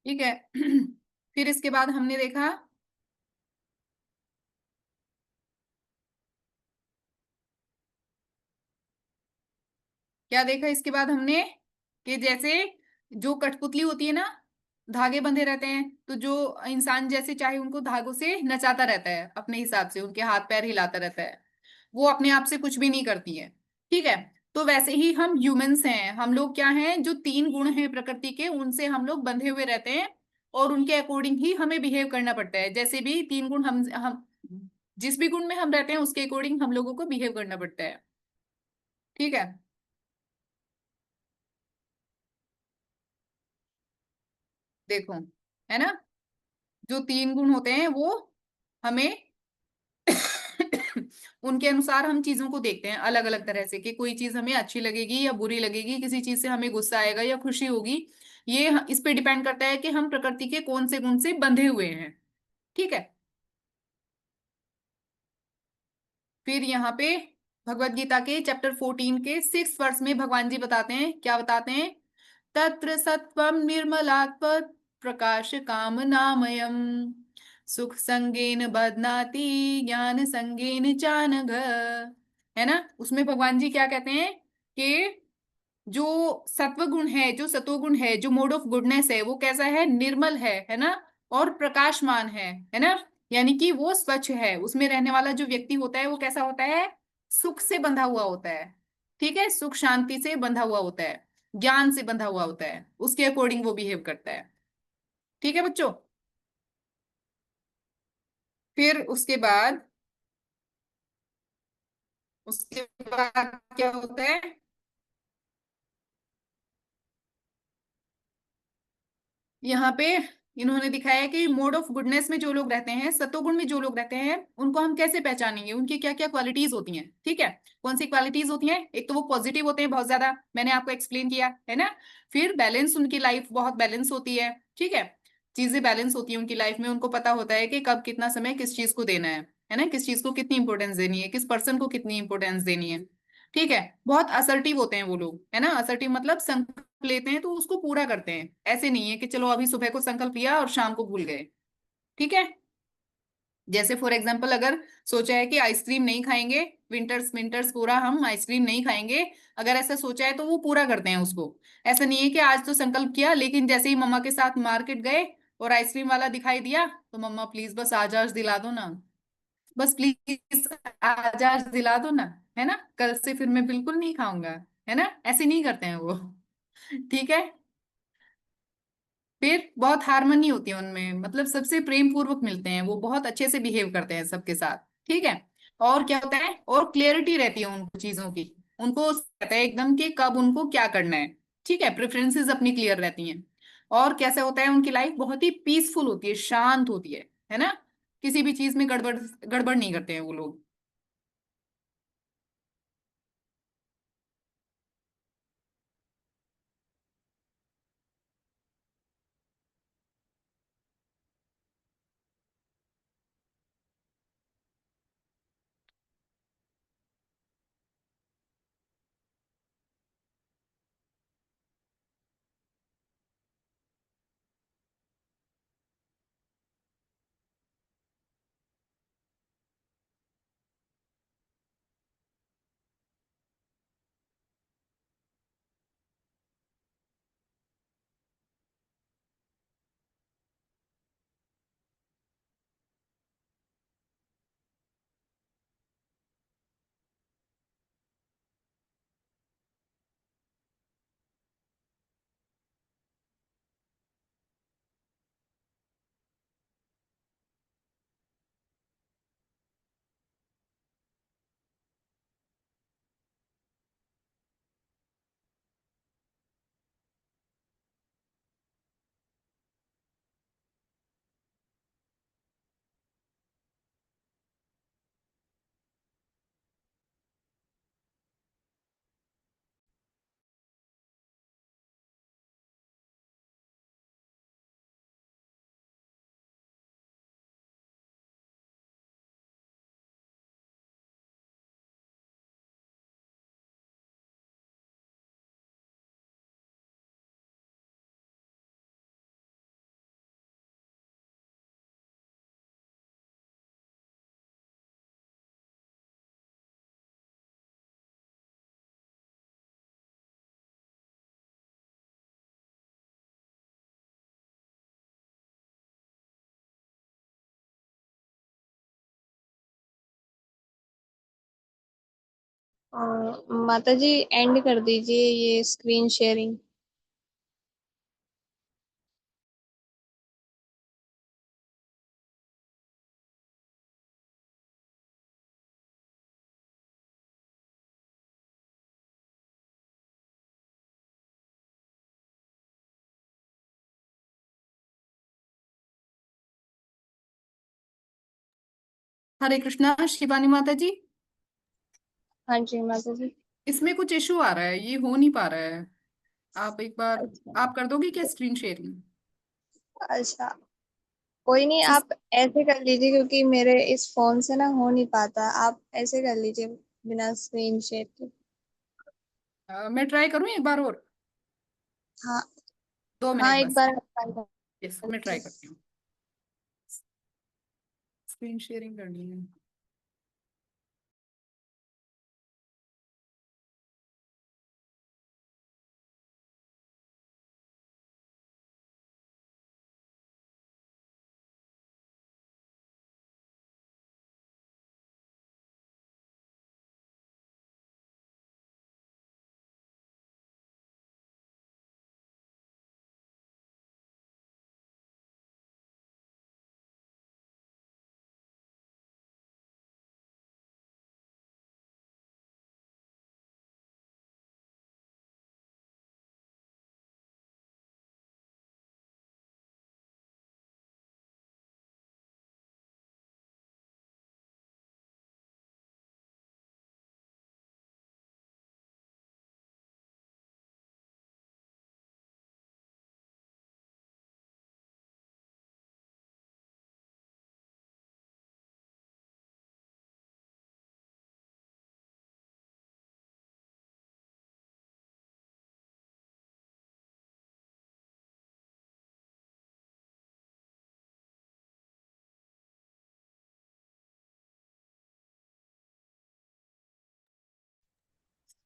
[SPEAKER 5] ठीक है। फिर इसके बाद हमने देखा क्या देखा इसके बाद हमने कि जैसे जो कठपुतली होती है ना, धागे बंधे रहते हैं, तो जो इंसान जैसे चाहे उनको धागों से नचाता रहता है अपने हिसाब से, उनके हाथ पैर हिलाता रहता है, वो अपने आप से कुछ भी नहीं करती है, ठीक है। तो वैसे ही हम ह्यूमंस हैं, हम लोग क्या हैं, जो 3 गुण हैं प्रकृति के, उनसे हम लोग बंधे हुए रहते हैं। और उनके अकॉर्डिंग ही हमें बिहेव करना पड़ता है। जैसे भी 3 गुण हम जिस भी गुण में हम रहते हैं उसके अकॉर्डिंग हम लोगों को बिहेव करना पड़ता है। ठीक है। देखो, है ना, जो 3 गुण होते हैं वो हमें उनके अनुसार हम चीजों को देखते हैं अलग अलग तरह से, कि कोई चीज हमें अच्छी लगेगी या बुरी लगेगी, किसी चीज से हमें गुस्सा आएगा या खुशी होगी। ये इस पे डिपेंड करता है कि हम प्रकृति के कौन से गुण से बंधे हुए हैं। ठीक है। फिर यहाँ पे भगवत गीता के चैप्टर 14 के 6 वर्स में भगवान जी बताते हैं, क्या बताते हैं? तत्र सत्वम निर्मलात्म प्रकाश कामनामयम सुख संगेन बध्नाति ज्ञान संगेन चानघ। है ना, उसमें भगवान जी क्या कहते हैं कि जो सत्व गुण है, जो सतोगुण है, जो मोड ऑफ गुडनेस है, वो कैसा है? निर्मल है ना, और प्रकाशमान है ना, यानी कि वो स्वच्छ है। उसमें रहने वाला जो व्यक्ति होता है वो कैसा होता है? सुख से बंधा हुआ होता है। ठीक है, सुख शांति से बंधा हुआ होता है, ज्ञान से बंधा हुआ होता है, उसके अकॉर्डिंग वो बिहेव करता है। ठीक है बच्चों। फिर उसके बाद क्या होता है? यहाँ पे इन्होंने दिखाया है कि मोड ऑफ गुडनेस में जो लोग रहते हैं, सतोगुण में जो लोग रहते हैं, उनको हम कैसे पहचानेंगे, उनकी क्या क्या क्वालिटीज होती हैं। ठीक है, कौन सी क्वालिटीज होती हैं? एक तो वो पॉजिटिव होते हैं बहुत ज्यादा, मैंने आपको एक्सप्लेन किया है ना। फिर बैलेंस, उनकी लाइफ बहुत बैलेंस होती है। ठीक है, चीजें बैलेंस होती है उनकी लाइफ में, उनको पता होता है कि कब कितना समय किस चीज को देना है ना, किस चीज को कितनी इंपॉर्टेंस देनी है, किस पर्सन को कितनी इंपॉर्टेंस देनी है। ठीक है, बहुत असर्टिव होते हैं वो लोग, है ना। असर्टिव मतलब संकल्प लेते हैं तो उसको पूरा करते हैं, ऐसे नहीं है कि चलो अभी सुबह को संकल्प लिया और शाम को भूल गए। ठीक है, जैसे फॉर एग्जाम्पल अगर सोचा है कि आइसक्रीम नहीं खाएंगे, विंटर्स विंटर्स पूरा हम आइसक्रीम नहीं खाएंगे, अगर ऐसा सोचा है तो वो पूरा करते हैं उसको। ऐसा नहीं है कि आज तो संकल्प किया लेकिन जैसे ही मम्मा के साथ मार्केट गए और आइसक्रीम वाला दिखाई दिया तो मम्मा प्लीज बस आज आज दिला दो ना, बस प्लीज आज आज दिला दो ना, है ना, कल से फिर मैं बिल्कुल नहीं खाऊंगा, है ना, ऐसे नहीं करते हैं वो। ठीक है। फिर बहुत हार्मनी होती है उनमें, मतलब सबसे प्रेम पूर्वक मिलते हैं, वो बहुत अच्छे से बिहेव करते हैं सबके साथ। ठीक है, और क्या होता है, और क्लियरिटी रहती है उनको चीजों की, उनको कहता है एकदम कि कब उनको क्या करना है। ठीक है, प्रेफरेंसेस अपनी क्लियर रहती हैं। और कैसा होता है, उनकी लाइफ बहुत ही पीसफुल होती है, शांत होती है ना, किसी भी चीज में गड़बड़ गड़बड़ नहीं करते हैं वो लोग।
[SPEAKER 1] माता जी एंड कर दीजिए ये स्क्रीन शेयरिंग।
[SPEAKER 5] हरे कृष्णा शिवानी माता जी।
[SPEAKER 1] हाँ जी माता जी।
[SPEAKER 5] इसमें कुछ इशू आ रहा है, ये हो नहीं पा रहा है। आप एक बार
[SPEAKER 1] अच्छा।
[SPEAKER 5] आप कर दोगे क्या स्क्रीन शेयरिंग?
[SPEAKER 1] अच्छा, कोई नहीं, आप ऐसे कर लीजिए क्योंकि मेरे इस फोन से ना हो नहीं पाता। आप ऐसे कर लीजिए बिना स्क्रीन शेयर के।
[SPEAKER 5] मैं ट्राई करूँ एक बार और?
[SPEAKER 1] हाँ।
[SPEAKER 5] 2 मिनट
[SPEAKER 1] हाँ, एक
[SPEAKER 5] बस।
[SPEAKER 1] बार आप try कर
[SPEAKER 5] यस, मैं ट्राई
[SPEAKER 1] लीजिए।
[SPEAKER 5] करती हूँ। स्क्रीन शेयरिंग करनी है।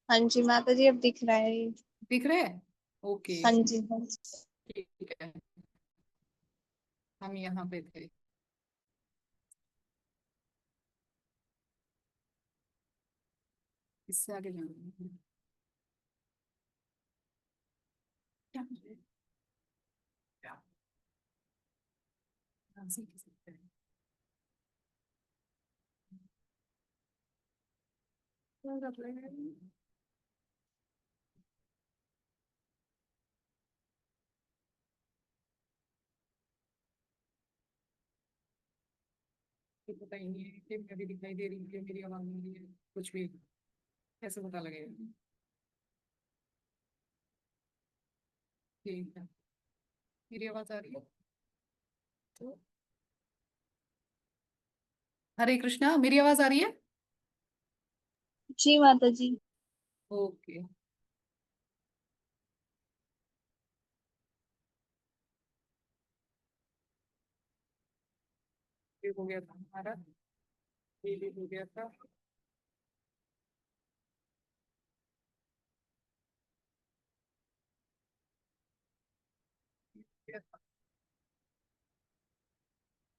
[SPEAKER 1] हाँ जी माता जी, अब दिख रहा है ये।
[SPEAKER 5] दिख रहा है? ओके।
[SPEAKER 1] हाँ जी, हाँ जी।
[SPEAKER 5] ठीक है, हम यहाँ पे थे। इससे आगे जाना है। क्या कर रहे हैं? क्या? हाँ, सीख सकते हैं। क्या कर रहे हैं? ये पता ही नहीं है कि मैं भी दिखाई दे रही हूँ कि मेरी आवाज नहीं आ रही है, कुछ भी। कैसे पता लगेगा? ठीक है, मेरी आवाज आ रही है तो। हरे कृष्णा, मेरी आवाज आ रही है?
[SPEAKER 1] जी माता जी।
[SPEAKER 5] ओके। ये हो गया था हमारा, ये भी हो गया था।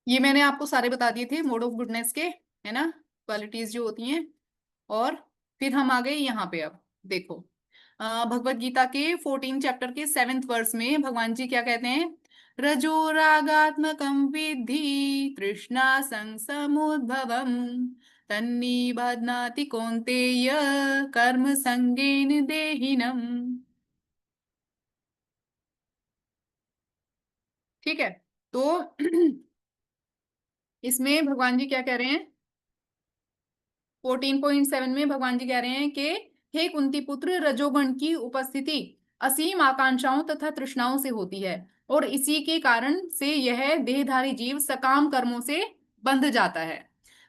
[SPEAKER 5] ये मैंने आपको सारे बता दिए थे मोड ऑफ गुडनेस के, है ना, क्वालिटीज जो होती हैं। और फिर हम आ गए यहाँ पे। अब देखो, भगवत गीता के 14 चैप्टर के 7th वर्स में भगवान जी क्या कहते हैं? रजो रागात्मकं विद्धि तृष्णा संसमुद्भवम् तन्निबध्नाति कौन्तेय कर्म संगेन देहिनम्। ठीक है, तो इसमें भगवान जी क्या कह रहे हैं? 14.7 में भगवान जी कह रहे हैं कि हे कुंती पुत्र, रजोगुण की उपस्थिति असीम आकांक्षाओं तथा तृष्णाओं से होती है, और इसी के कारण से यह देहधारी जीव सकाम कर्मों से बंध जाता है।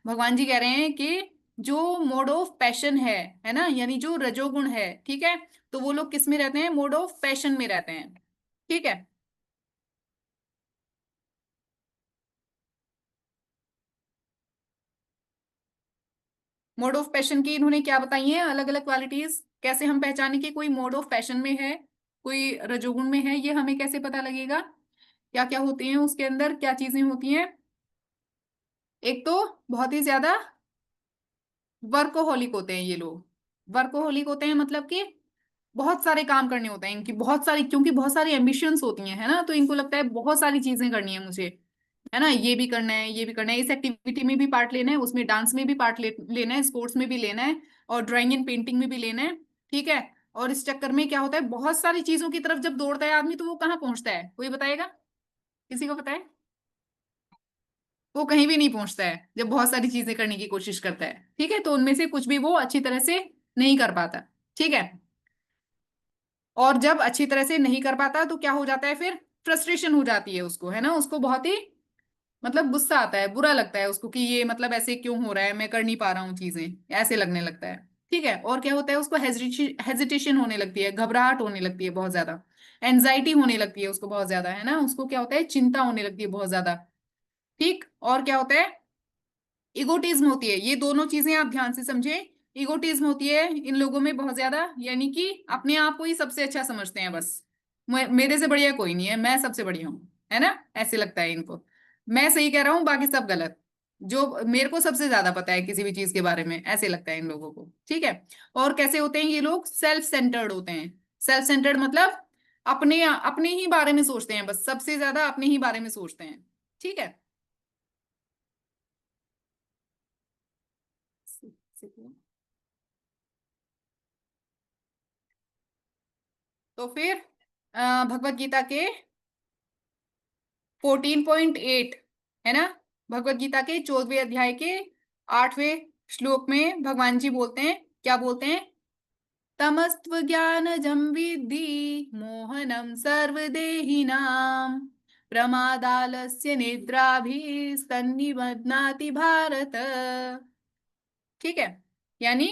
[SPEAKER 5] भगवान जी कह रहे हैं कि जो मोड ऑफ पैशन है ना, यानी जो रजोगुण है, ठीक है, तो वो लोग किस में रहते हैं? मोड ऑफ पैशन में रहते हैं। ठीक है। मोड ऑफ पैशन की इन्होंने क्या बताई है अलग अलग क्वालिटीज? कैसे हम पहचाने कि कोई मोड ऑफ पैशन में है, कोई रजोगुण में है, ये हमें कैसे पता लगेगा? क्या क्या होते हैं उसके अंदर, क्या चीजें होती हैं? एक तो बहुत ही ज्यादा वर्कोहोलिक होते हैं ये लोग। वर्कोहोलिक होते हैं मतलब कि बहुत सारे काम करने होते हैं इनकी, बहुत सारी, क्योंकि बहुत सारी एम्बिशंस होती हैं, है ना, तो इनको लगता है बहुत सारी चीजें करनी है मुझे, है ना, ये भी करना है, ये भी करना है, इस एक्टिविटी में भी पार्ट लेना है, उसमें डांस में भी पार्ट लेना है, स्पोर्ट्स में भी लेना है, और ड्राइंग एंड पेंटिंग में भी लेना है। ठीक है। और इस चक्कर में क्या होता है, बहुत सारी चीजों की तरफ जब दौड़ता है आदमी तो वो कहाँ पहुंचता है? कोई बताएगा? किसी को पता है? वो कहीं भी नहीं पहुंचता है जब बहुत सारी चीजें करने की कोशिश करता है। ठीक है, तो उनमें से कुछ भी वो अच्छी तरह से नहीं कर पाता। ठीक है, और जब अच्छी तरह से नहीं कर पाता तो क्या हो जाता है, फिर फ्रस्ट्रेशन हो जाती है उसको, है ना, उसको बहुत ही मतलब गुस्सा आता है, बुरा लगता है उसको कि ये मतलब ऐसे क्यों हो रहा है, मैं कर नहीं पा रहा हूँ चीजें, ऐसे लगने लगता है। ठीक है, और क्या होता है, उसको हेजिटेशन होने लगती है, घबराहट होने लगती है बहुत ज्यादा, एनजाइटी होने लगती है उसको बहुत ज्यादा, है ना, उसको क्या होता है, चिंता होने लगती है बहुत ज्यादा। ठीक, और क्या होता है, इगोटिज्म होती है। ये दोनों चीजें आप ध्यान से समझे। इगोटिज्म होती है इन लोगों में बहुत ज्यादा, यानी कि अपने आप को ही सबसे अच्छा समझते हैं, बस मेरे से बढ़िया कोई नहीं है, मैं सबसे बढ़िया हूँ, है ना, ऐसे लगता है इनको, मैं सही कह रहा हूँ बाकी सब गलत, जो मेरे को सबसे ज्यादा पता है किसी भी चीज के बारे में, ऐसे लगता है इन लोगों को। ठीक है, और कैसे होते हैं ये लोग, सेल्फ सेंटर्ड होते हैं। सेल्फ सेंटर्ड मतलब अपने अपने ही बारे में सोचते हैं, बस सबसे ज्यादा अपने ही बारे में सोचते हैं। ठीक है, तो फिर भगवत गीता के 14.8, है ना, भगवत गीता के 14वें अध्याय के 8वें श्लोक में भगवान जी बोलते हैं, क्या बोलते हैं, तमस्त्व ज्ञानजं विद्धि मोहनम सर्वदेहिनां प्रमादालस्य निद्राभिस्तन्निबध्नाति भारत। ठीक है, यानी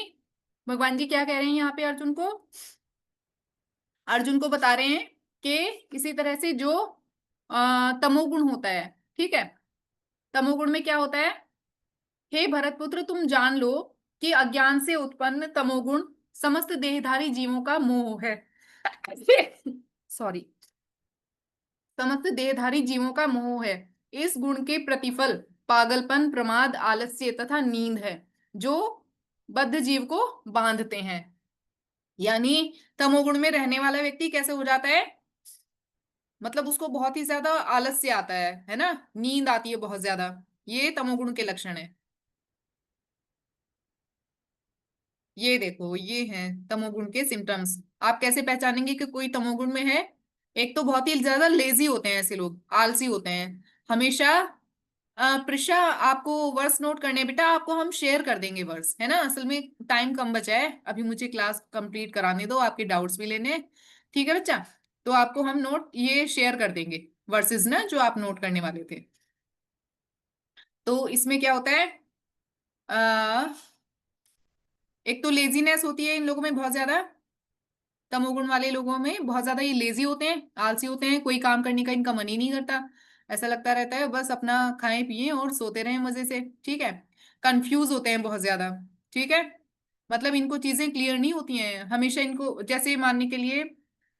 [SPEAKER 5] भगवान जी क्या कह रहे हैं यहाँ पे अर्जुन को, अर्जुन को बता रहे हैं कि इसी तरह से जो तमोगुण होता है, ठीक है, तमोगुण में क्या होता है, हे भरतपुत्र तुम जान लो कि अज्ञान से उत्पन्न तमोगुण समस्त देहधारी जीवों का मोह है। सॉरी, समस्त देहधारी जीवों का मोह है। इस गुण के प्रतिफल पागलपन, प्रमाद, आलस्य तथा नींद है, जो बद्ध जीव को बांधते हैं। यानी तमोगुण में रहने वाला व्यक्ति कैसे हो जाता है, मतलब उसको बहुत ही ज्यादा आलस्य आता है ना, नींद आती है बहुत ज्यादा, ये तमोगुण के लक्षण है। ये देखो, ये हैं तमोगुण के सिम्टम्स। आप कैसे पहचानेंगे कि कोई तमोगुण में है, एक तो बहुत ही ज्यादा लेजी होते हैं ऐसे लोग, आलसी होते हैं हमेशा। प्रिशा, आपको वर्स नोट करने हैं बेटा, आपको हम शेयर कर देंगे वर्स, है ना, असल में टाइम कम बचा है, अभी मुझे क्लास कंप्लीट कराने दो, आपके डाउट्स भी लेने हैं। ठीक है बच्चा, तो आपको हम नोट ये शेयर कर देंगे, वर्सेस ना जो आप नोट करने वाले थे। तो इसमें क्या होता है, आ, एक तो लेजीनेस होती है इन लोगों में बहुत ज्यादा, तमोगुण वाले लोगों में बहुत ज्यादा ये लेजी होते हैं, आलसी होते हैं, कोई काम करने का इनका मन ही नहीं करता, ऐसा लगता रहता है बस अपना खाएं पिएं और सोते रहें मजे से। ठीक है, कंफ्यूज होते हैं बहुत ज्यादा। ठीक है, मतलब इनको चीजें क्लियर नहीं होती हैं, हमेशा इनको जैसे मानने के लिए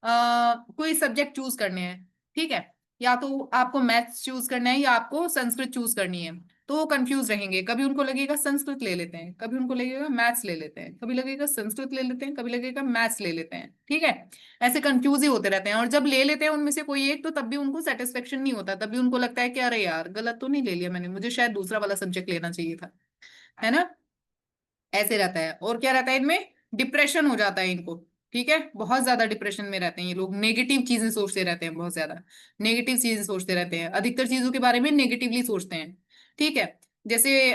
[SPEAKER 5] कोई सब्जेक्ट चूज करने हैं, ठीक है, या तो आपको मैथ्स चूज करना है या आपको संस्कृत चूज करनी है, तो वो कंफ्यूज रहेंगे, कभी उनको लगेगा संस्कृत ले लेते हैं, कभी उनको लगेगा मैथ्स ले लेते हैं, कभी लगेगा संस्कृत ले लेते हैं, कभी लगेगा मैथ्स ले लेते हैं। ठीक है, ऐसे कंफ्यूज ही होते रहते हैं, और जब ले लेते हैं उनमें से कोई एक, तो तब भी उनको सेटिस्फेक्शन नहीं होता, तब भी उनको लगता है कि अरे यार गलत तो नहीं ले लिया मैंने, मुझे शायद दूसरा वाला सब्जेक्ट लेना चाहिए था, है ना, ऐसे रहता है। और क्या रहता है इनमें, डिप्रेशन हो जाता है इनको। ठीक है, बहुत ज्यादा डिप्रेशन में रहते हैं ये लोग, नेगेटिव चीजें सोचते रहते हैं, बहुत ज्यादा नेगेटिव चीजें सोचते रहते हैं, अधिकतर चीजों के बारे में नेगेटिवली सोचते हैं। ठीक है, जैसे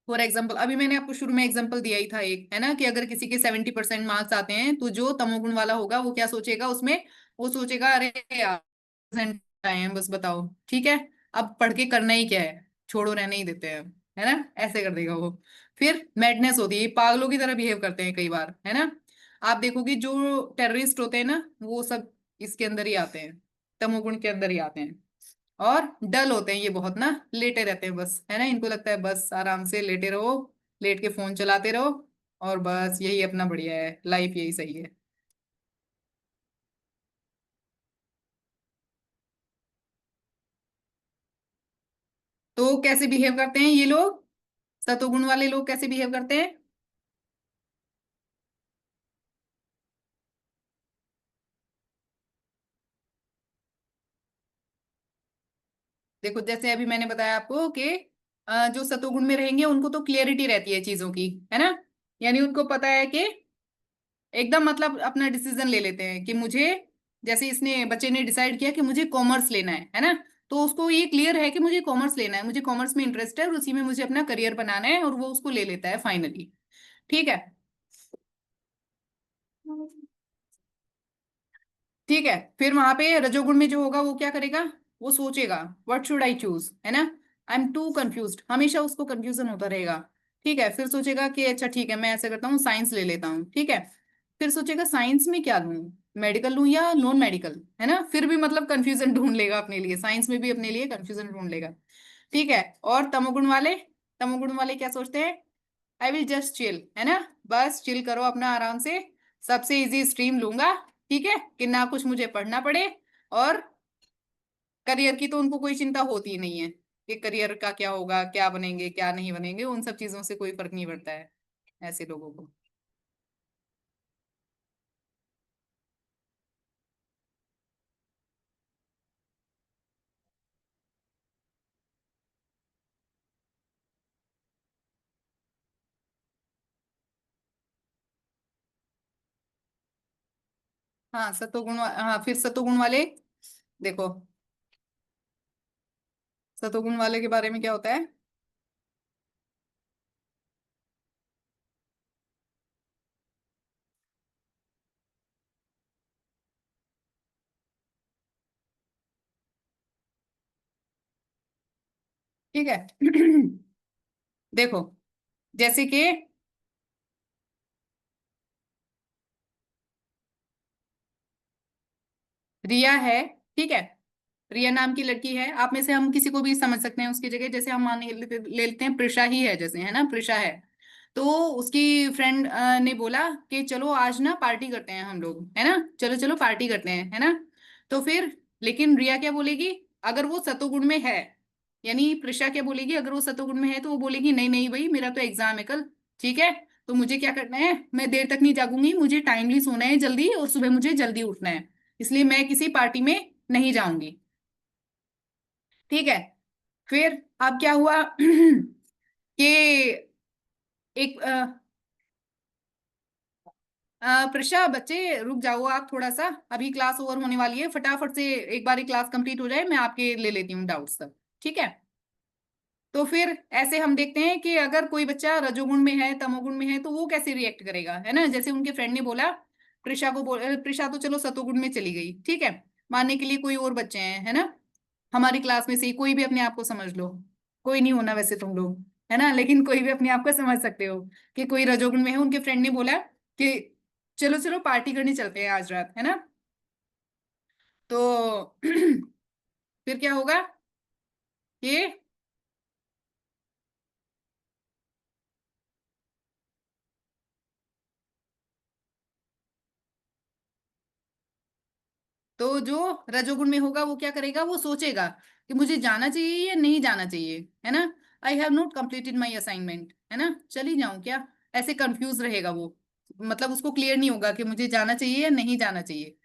[SPEAKER 5] फॉर एग्जाम्पल, अभी मैंने आपको शुरू में एग्जाम्पल दिया ही था एक, है ना, कि अगर किसी के 70% मार्क्स आते हैं, तो जो तमोगुण वाला होगा वो क्या सोचेगा उसमें, वो सोचेगा अरे यार percent आए हैं बस बताओ, ठीक है, अब पढ़ के करना ही क्या है, छोड़ो रहने ही देते हैं, है ना, ऐसे कर देगा वो। फिर मैडनेस होती है, पागलों की तरह बिहेव करते हैं कई बार, है ना, आप देखोगे जो टेररिस्ट होते हैं ना, वो सब इसके अंदर ही आते हैं, तमोगुण के अंदर ही आते हैं। और डल होते हैं ये बहुत ना, लेटे रहते हैं बस, है ना, इनको लगता है बस आराम से लेटे रहो, लेट के फोन चलाते रहो, और बस यही अपना बढ़िया है, लाइफ यही सही है। तो कैसे बिहेव करते हैं ये लोग, सतोगुण वाले लोग कैसे बिहेव करते हैं, देखो जैसे अभी मैंने बताया आपको कि जो सतोगुण में रहेंगे उनको तो क्लियरिटी रहती है चीजों की, है ना, यानी उनको पता है कि एकदम मतलब अपना डिसीजन ले लेते हैं कि मुझे, जैसे इसने बच्चे ने डिसाइड किया कि मुझे कॉमर्स लेना है ना, तो उसको ये क्लियर है कि मुझे कॉमर्स लेना है, मुझे कॉमर्स में इंटरेस्ट है और उसी में मुझे अपना करियर बनाना है, और वो उसको ले लेता है फाइनली। ठीक है, ठीक है। फिर वहां पे रजोगुण में जो होगा वो क्या करेगा, वो सोचेगा व्हाट शुड आई चूज, है ना। आई एम टू कंफ्यूज, हमेशा उसको कंफ्यूजन होता रहेगा। ठीक है, फिर सोचेगा कि अच्छा ठीक है मैं ऐसा करता हूँ, साइंस ले लेता हूँ। ठीक है, फिर सोचेगा साइंस में क्या लूँ, मेडिकल लूँ या नॉन मेडिकल, है ना। फिर भी मतलब कंफ्यूजन ढूंढ लेगा अपने लिए, साइंस में भी अपने लिए कंफ्यूजन ढूंढ लेगा। ठीक है, और तमोगुण वाले क्या सोचते हैं, आई विल जस्ट चिल, है ना, बस चिल करो अपना आराम से, सबसे इजी स्ट्रीम लूंगा। ठीक है, कि ना कुछ मुझे पढ़ना पड़े, और करियर की तो उनको कोई चिंता होती ही नहीं है कि करियर का क्या होगा, क्या बनेंगे क्या नहीं बनेंगे, उन सब चीजों से कोई फर्क नहीं पड़ता है ऐसे लोगों को। हाँ हाँ फिर सतोगुण वाले, देखो सतोगुण वाले के बारे में क्या होता है। ठीक है देखो, जैसे कि रिया है, ठीक है, रिया नाम की लड़की है, आप में से हम किसी को भी समझ सकते हैं उसकी जगह, जैसे हम मान ले लेते हैं प्रिशा ही है, जैसे है ना, प्रिशा है। तो उसकी फ्रेंड ने बोला कि चलो आज ना पार्टी करते हैं हम लोग, है ना, चलो चलो पार्टी करते हैं, है ना। तो फिर लेकिन रिया क्या बोलेगी, अगर वो सतोगुण में है, यानी प्रिशा क्या बोलेगी, अगर वो सतोगुण में है तो वो बोलेगी नहीं नहीं भाई मेरा तो एग्जाम है कल, ठीक है, तो मुझे क्या करना है, मैं देर तक नहीं जागूंगी, मुझे टाइमली सोना है जल्दी, और सुबह मुझे जल्दी उठना है, इसलिए मैं किसी पार्टी में नहीं जाऊंगी। ठीक है, फिर अब क्या हुआ कि एक प्रशा बच्चे रुक जाओ आप थोड़ा सा, अभी क्लास ओवर होने वाली है, फटाफट से एक बारी क्लास कंप्लीट हो जाए, मैं आपके ले लेती हूँ डाउट्स सब। ठीक है, तो फिर ऐसे हम देखते हैं कि अगर कोई बच्चा रजोगुण में है तमोगुण में है तो वो कैसे रिएक्ट करेगा, है ना। जैसे उनके फ्रेंड ने बोला, प्रिशा तो चलो सतोगुण में चली गई, ठीक है, मानने के लिए कोई और बच्चे हैं, है ना, हमारी क्लास में से ही कोई भी अपने आप को समझ लो, कोई नहीं होना वैसे तुम लोग, है ना, लेकिन कोई भी अपने आप को समझ सकते हो कि कोई रजोगुण में है, उनके फ्रेंड ने बोला कि चलो चलो पार्टी करने चलते हैं आज रात, है ना। तो फिर क्या होगा कि तो जो रजोगुण में होगा वो क्या करेगा, वो सोचेगा कि मुझे जाना चाहिए या नहीं जाना चाहिए, है ना, I have not completed my assignment, है ना, चली जाऊं क्या, ऐसे कंफ्यूज रहेगा वो, मतलब उसको क्लियर नहीं होगा कि मुझे जाना चाहिए या नहीं जाना चाहिए।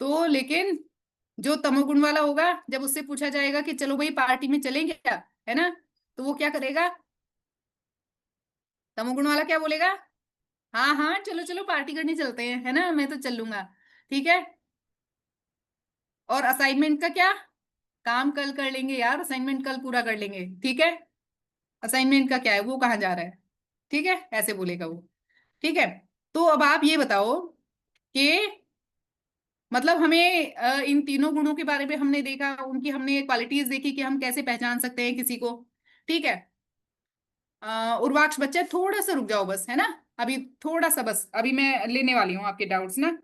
[SPEAKER 5] तो लेकिन जो तमोगुण वाला होगा, जब उससे पूछा जाएगा कि चलो भाई पार्टी में चलेंगे क्या, है ना, तो वो क्या करेगा, तमोगुण वाला क्या बोलेगा, हाँ हाँ चलो चलो पार्टी करने चलते हैं, है ना, मैं तो चल लूंगा। ठीक है, और असाइनमेंट का क्या, काम कल कर लेंगे यार, असाइनमेंट कल पूरा कर लेंगे, ठीक है, असाइनमेंट का क्या है, वो कहाँ जा रहा है, ठीक है, ऐसे बोलेगा वो। ठीक है, तो अब आप ये बताओ कि मतलब हमें इन तीनों गुणों के बारे में हमने देखा, उनकी हमने क्वालिटीज देखी कि हम कैसे पहचान सकते हैं किसी को। ठीक है, उर्वाक्ष बच्चे थोड़ा सा रुक जाओ बस, है ना, अभी थोड़ा सा बस, अभी मैं लेने वाली हूँ आपके डाउट्स ना,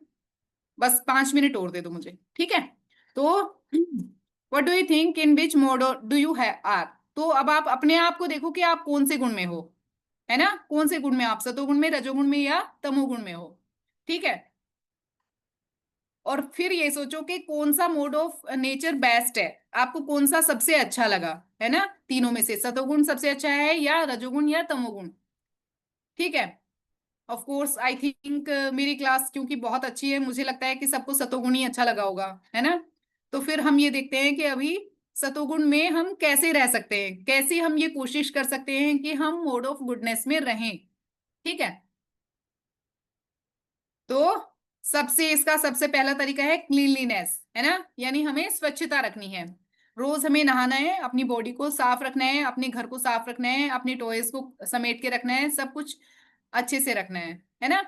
[SPEAKER 5] बस 5 मिनट और दे दो मुझे। ठीक है, तो what do you think in which mode do you है आर, तो अब आप अपने आप को देखो कि आप कौन से गुण में हो, है ना, कौन से गुण में आप, सतोगुण में, रजोगुण में या तमोगुण में हो। ठीक है, और फिर ये सोचो कि कौन सा मोड ऑफ नेचर बेस्ट है, आपको कौन सा सबसे अच्छा लगा, है ना, तीनों में से सतोगुण सबसे अच्छा है या रजोगुण या तमोगुण। ठीक है, ऑफ कोर्स आई थिंक मेरी क्लास क्योंकि बहुत अच्छी है, मुझे लगता है कि सबको सतोगुण ही अच्छा लगा होगा, है ना। तो फिर हम ये देखते हैं कि अभी सतोगुण में हम कैसे रह सकते हैं, कैसे हम ये कोशिश कर सकते हैं कि हम मोड ऑफ गुडनेस में रहें। ठीक है, तो सबसे इसका सबसे पहला तरीका है क्लीनलीनेस, है ना, यानी हमें स्वच्छता रखनी है। रोज हमें नहाना है, अपनी बॉडी को साफ रखना है, अपने घर को साफ रखना है, अपने टॉयज को समेट के रखना है, सब कुछ अच्छे से रखना है ना।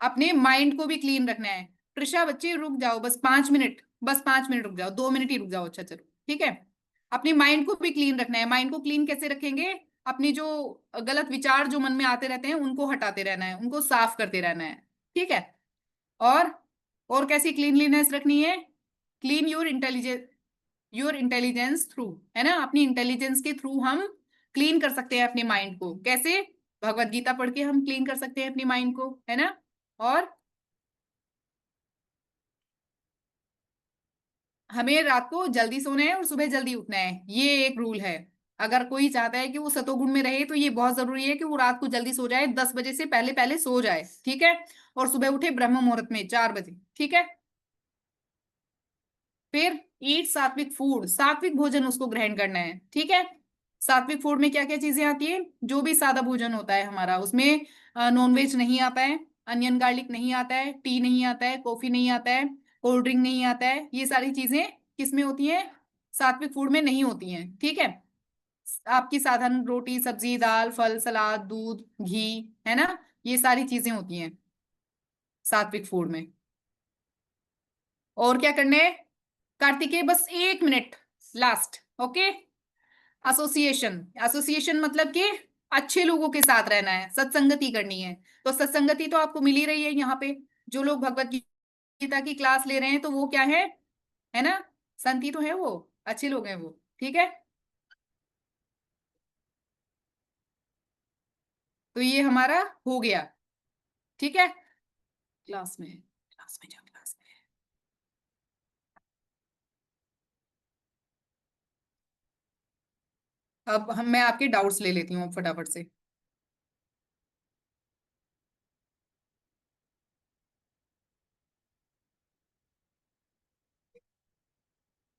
[SPEAKER 5] अपने माइंड को भी क्लीन रखना है। प्रिशा बच्चे रुक जाओ, बस 5 मिनट, बस 5 मिनट रुक जाओ, 2 मिनट ही रुक जाओ, अच्छा चलो ठीक है। अपनी माइंड को भी क्लीन रखना है। माइंड को क्लीन कैसे रखेंगे? अपनी जो गलत विचार जो मन में आते रहते हैं उनको हटाते रहना है, उनको साफ करते रहना है, ठीक है। और और कैसी क्लीनलीनेस रखनी है? क्लीन योर इंटेलिजेंस थ्रू, है ना, अपनी इंटेलिजेंस के थ्रू हम क्लीन कर सकते हैं अपने माइंड को। कैसे? भगवत गीता पढ़ के हम क्लीन कर सकते हैं अपनी माइंड को, है ना। और हमें रात को जल्दी सोना है और सुबह जल्दी उठना है, ये एक रूल है। अगर कोई चाहता है कि वो सतोगुण में रहे तो ये बहुत जरूरी है कि वो रात को जल्दी सो जाए, 10 बजे से पहले पहले सो जाए, ठीक है। और सुबह उठे ब्रह्म मुहूर्त में 4 बजे, ठीक है। फिर ईट सात्विक फूड, सात्विक भोजन उसको ग्रहण करना है, ठीक है। सात्विक फूड में क्या क्या चीजें आती है? जो भी सादा भोजन होता है हमारा, उसमें नॉनवेज नहीं आता है, अनियन गार्लिक नहीं आता है, टी नहीं आता है, कॉफी नहीं आता है, कोल्ड ड्रिंक नहीं आता है, ये सारी चीजें किसमें होती हैं? सात्विक फूड में नहीं होती हैं, ठीक है। आपकी साधारण रोटी सब्जी दाल फल सलाद दूध घी, है ना, ये सारी चीजें होती हैं सात्विक फूड में। और क्या करने है कार्तिकेय? बस 1 minute last, okay. Association, association मतलब कि अच्छे लोगों के साथ रहना है, सत्संगति करनी है। तो सत्संगति तो आपको मिल ही रही है यहाँ पे, जो लोग भगवत गीता की क्लास ले रहे हैं तो वो क्या है ना, संत ही तो है वो, अच्छे लोग हैं वो, ठीक है। तो ये हमारा हो गया, ठीक है। क्लास में जाओ, क्लास में। अब मैं आपके डाउट्स ले लेती हूँ फटाफट से।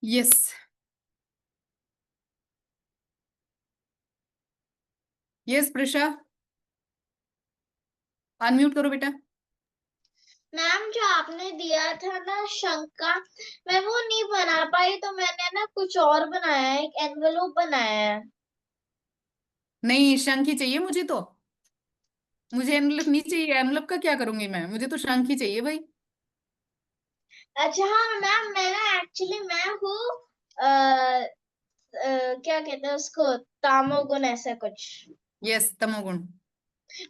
[SPEAKER 5] यस, यस प्रिशा, अनम्यूट करो बेटा।
[SPEAKER 2] मैम जो आपने दिया था ना शंका, मैं वो नहीं बना पाई तो मैंने ना कुछ और बनाया है, एक एनवेलोप बनाया है।
[SPEAKER 5] नहीं, शंख ही चाहिए मुझे तो, मुझे एनवलप नहीं चाहिए। एनवलप का क्या करूंगी मैं, मुझे तो शंख ही चाहिए भाई।
[SPEAKER 2] अच्छा हाँ मैम, मैं ना एक्चुअली मैं हूँ अ, क्या कहते हैं उसको, तामोगुण ऐसा कुछ।
[SPEAKER 5] यस, तमोगुण।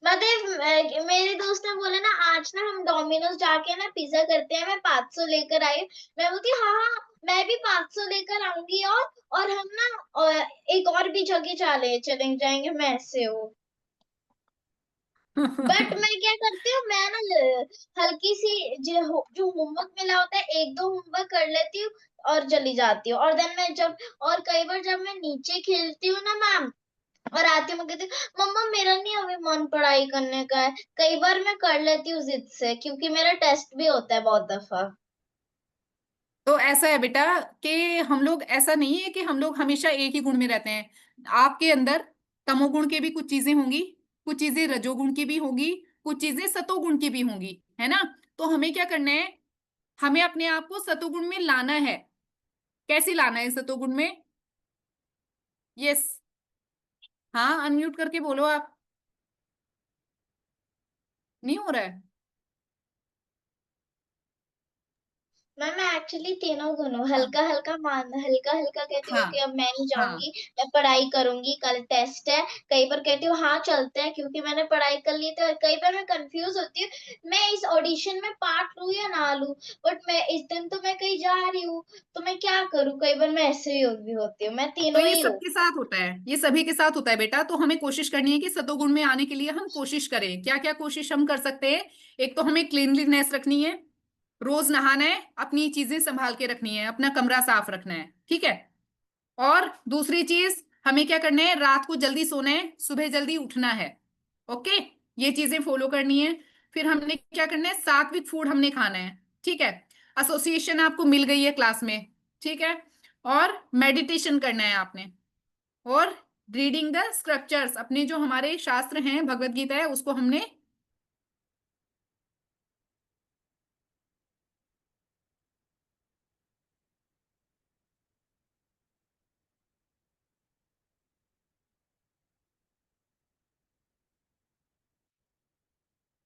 [SPEAKER 2] मतलब मेरे दोस्त ने बोला ना आज ना हम डोमिनोज जाके ना पिज्जा करते हैं, मैं 500 लेकर आई। मैं बोलती हाँ हाँ मैं भी 500 लेकर आऊंगी, और हम ना एक और भी जगह चले जाएंगे, मैं ऐसे हूँ। बट मैं क्या करती हूँ, मैं ना हल्की सी जो होमवर्क मिला होता है एक दो होमवर्क कर लेती हूँ और चली जाती हूँ। और देन मैं जब, और कई बार जब मैं नीचे खेलती हूँ ना मैम, और आती हूँ मैं कहती हूँ मम्मा मेरा नहीं अभी मन पढ़ाई करने का है। कई बार मैं कर लेती हूँ जिद से, क्योंकि मेरा टेस्ट भी होता है बहुत दफा।
[SPEAKER 5] तो ऐसा है बेटा कि हम लोग, ऐसा नहीं है कि हम लोग हमेशा एक ही गुण में रहते हैं। आपके अंदर तमोगुण के भी कुछ चीजें होंगी, कुछ चीजें रजोगुण की भी होंगी, कुछ चीजें सतोगुण की भी होंगी, है ना। तो हमें क्या करना है, हमें अपने आप को सतोगुण में लाना है। कैसे लाना है सतोगुण में? यस, हाँ अनम्यूट करके बोलो आप, नहीं हो रहा है।
[SPEAKER 2] मैम मैं एक्चुअली तीनों गुण हूँ, हल्का हल्का हल्का हल्का कहती हूँ कि
[SPEAKER 5] हाँ,
[SPEAKER 2] अब मैं नहीं
[SPEAKER 5] हाँ,
[SPEAKER 2] जाऊंगी, मैं पढ़ाई करूंगी, कल टेस्ट है। कई बार कहती हूँ हाँ चलते हैं क्योंकि मैंने पढ़ाई कर ली थी। और कई बार मैं कंफ्यूज होती हूँ, मैं इस ऑडिशन में पार्ट लूं या ना लूं, बट मैं इस दिन तो मैं कहीं जा रही हूँ, तो मैं क्या करूँ। कई बार मैं ऐसे भी होती हूँ, मैं
[SPEAKER 5] तो
[SPEAKER 2] तीनों
[SPEAKER 5] ये
[SPEAKER 2] ही हूँ।
[SPEAKER 5] सबके साथ होता है, ये सभी के साथ होता है बेटा। तो हमें कोशिश करनी है कि सतोगुण में आने के लिए हम कोशिश करें। क्या क्या कोशिश हम कर सकते हैं? एक तो हमें क्लीनलीनेस रखनी है, रोज नहाना है, अपनी चीजें संभाल के रखनी है, अपना कमरा साफ रखना है, ठीक है। और दूसरी चीज, हमें क्या करना है, रात को जल्दी सोना है, सुबह जल्दी उठना है, ओके। ये चीजें फॉलो करनी है। फिर हमने क्या करना है, सात्विक फूड हमने खाना है, ठीक है। एसोसिएशन आपको मिल गई है क्लास में, ठीक है। और मेडिटेशन करना है आपने, और रीडिंग द स्क्रिप्चर्स, अपने जो हमारे शास्त्र हैं, भगवत गीता है, उसको हमने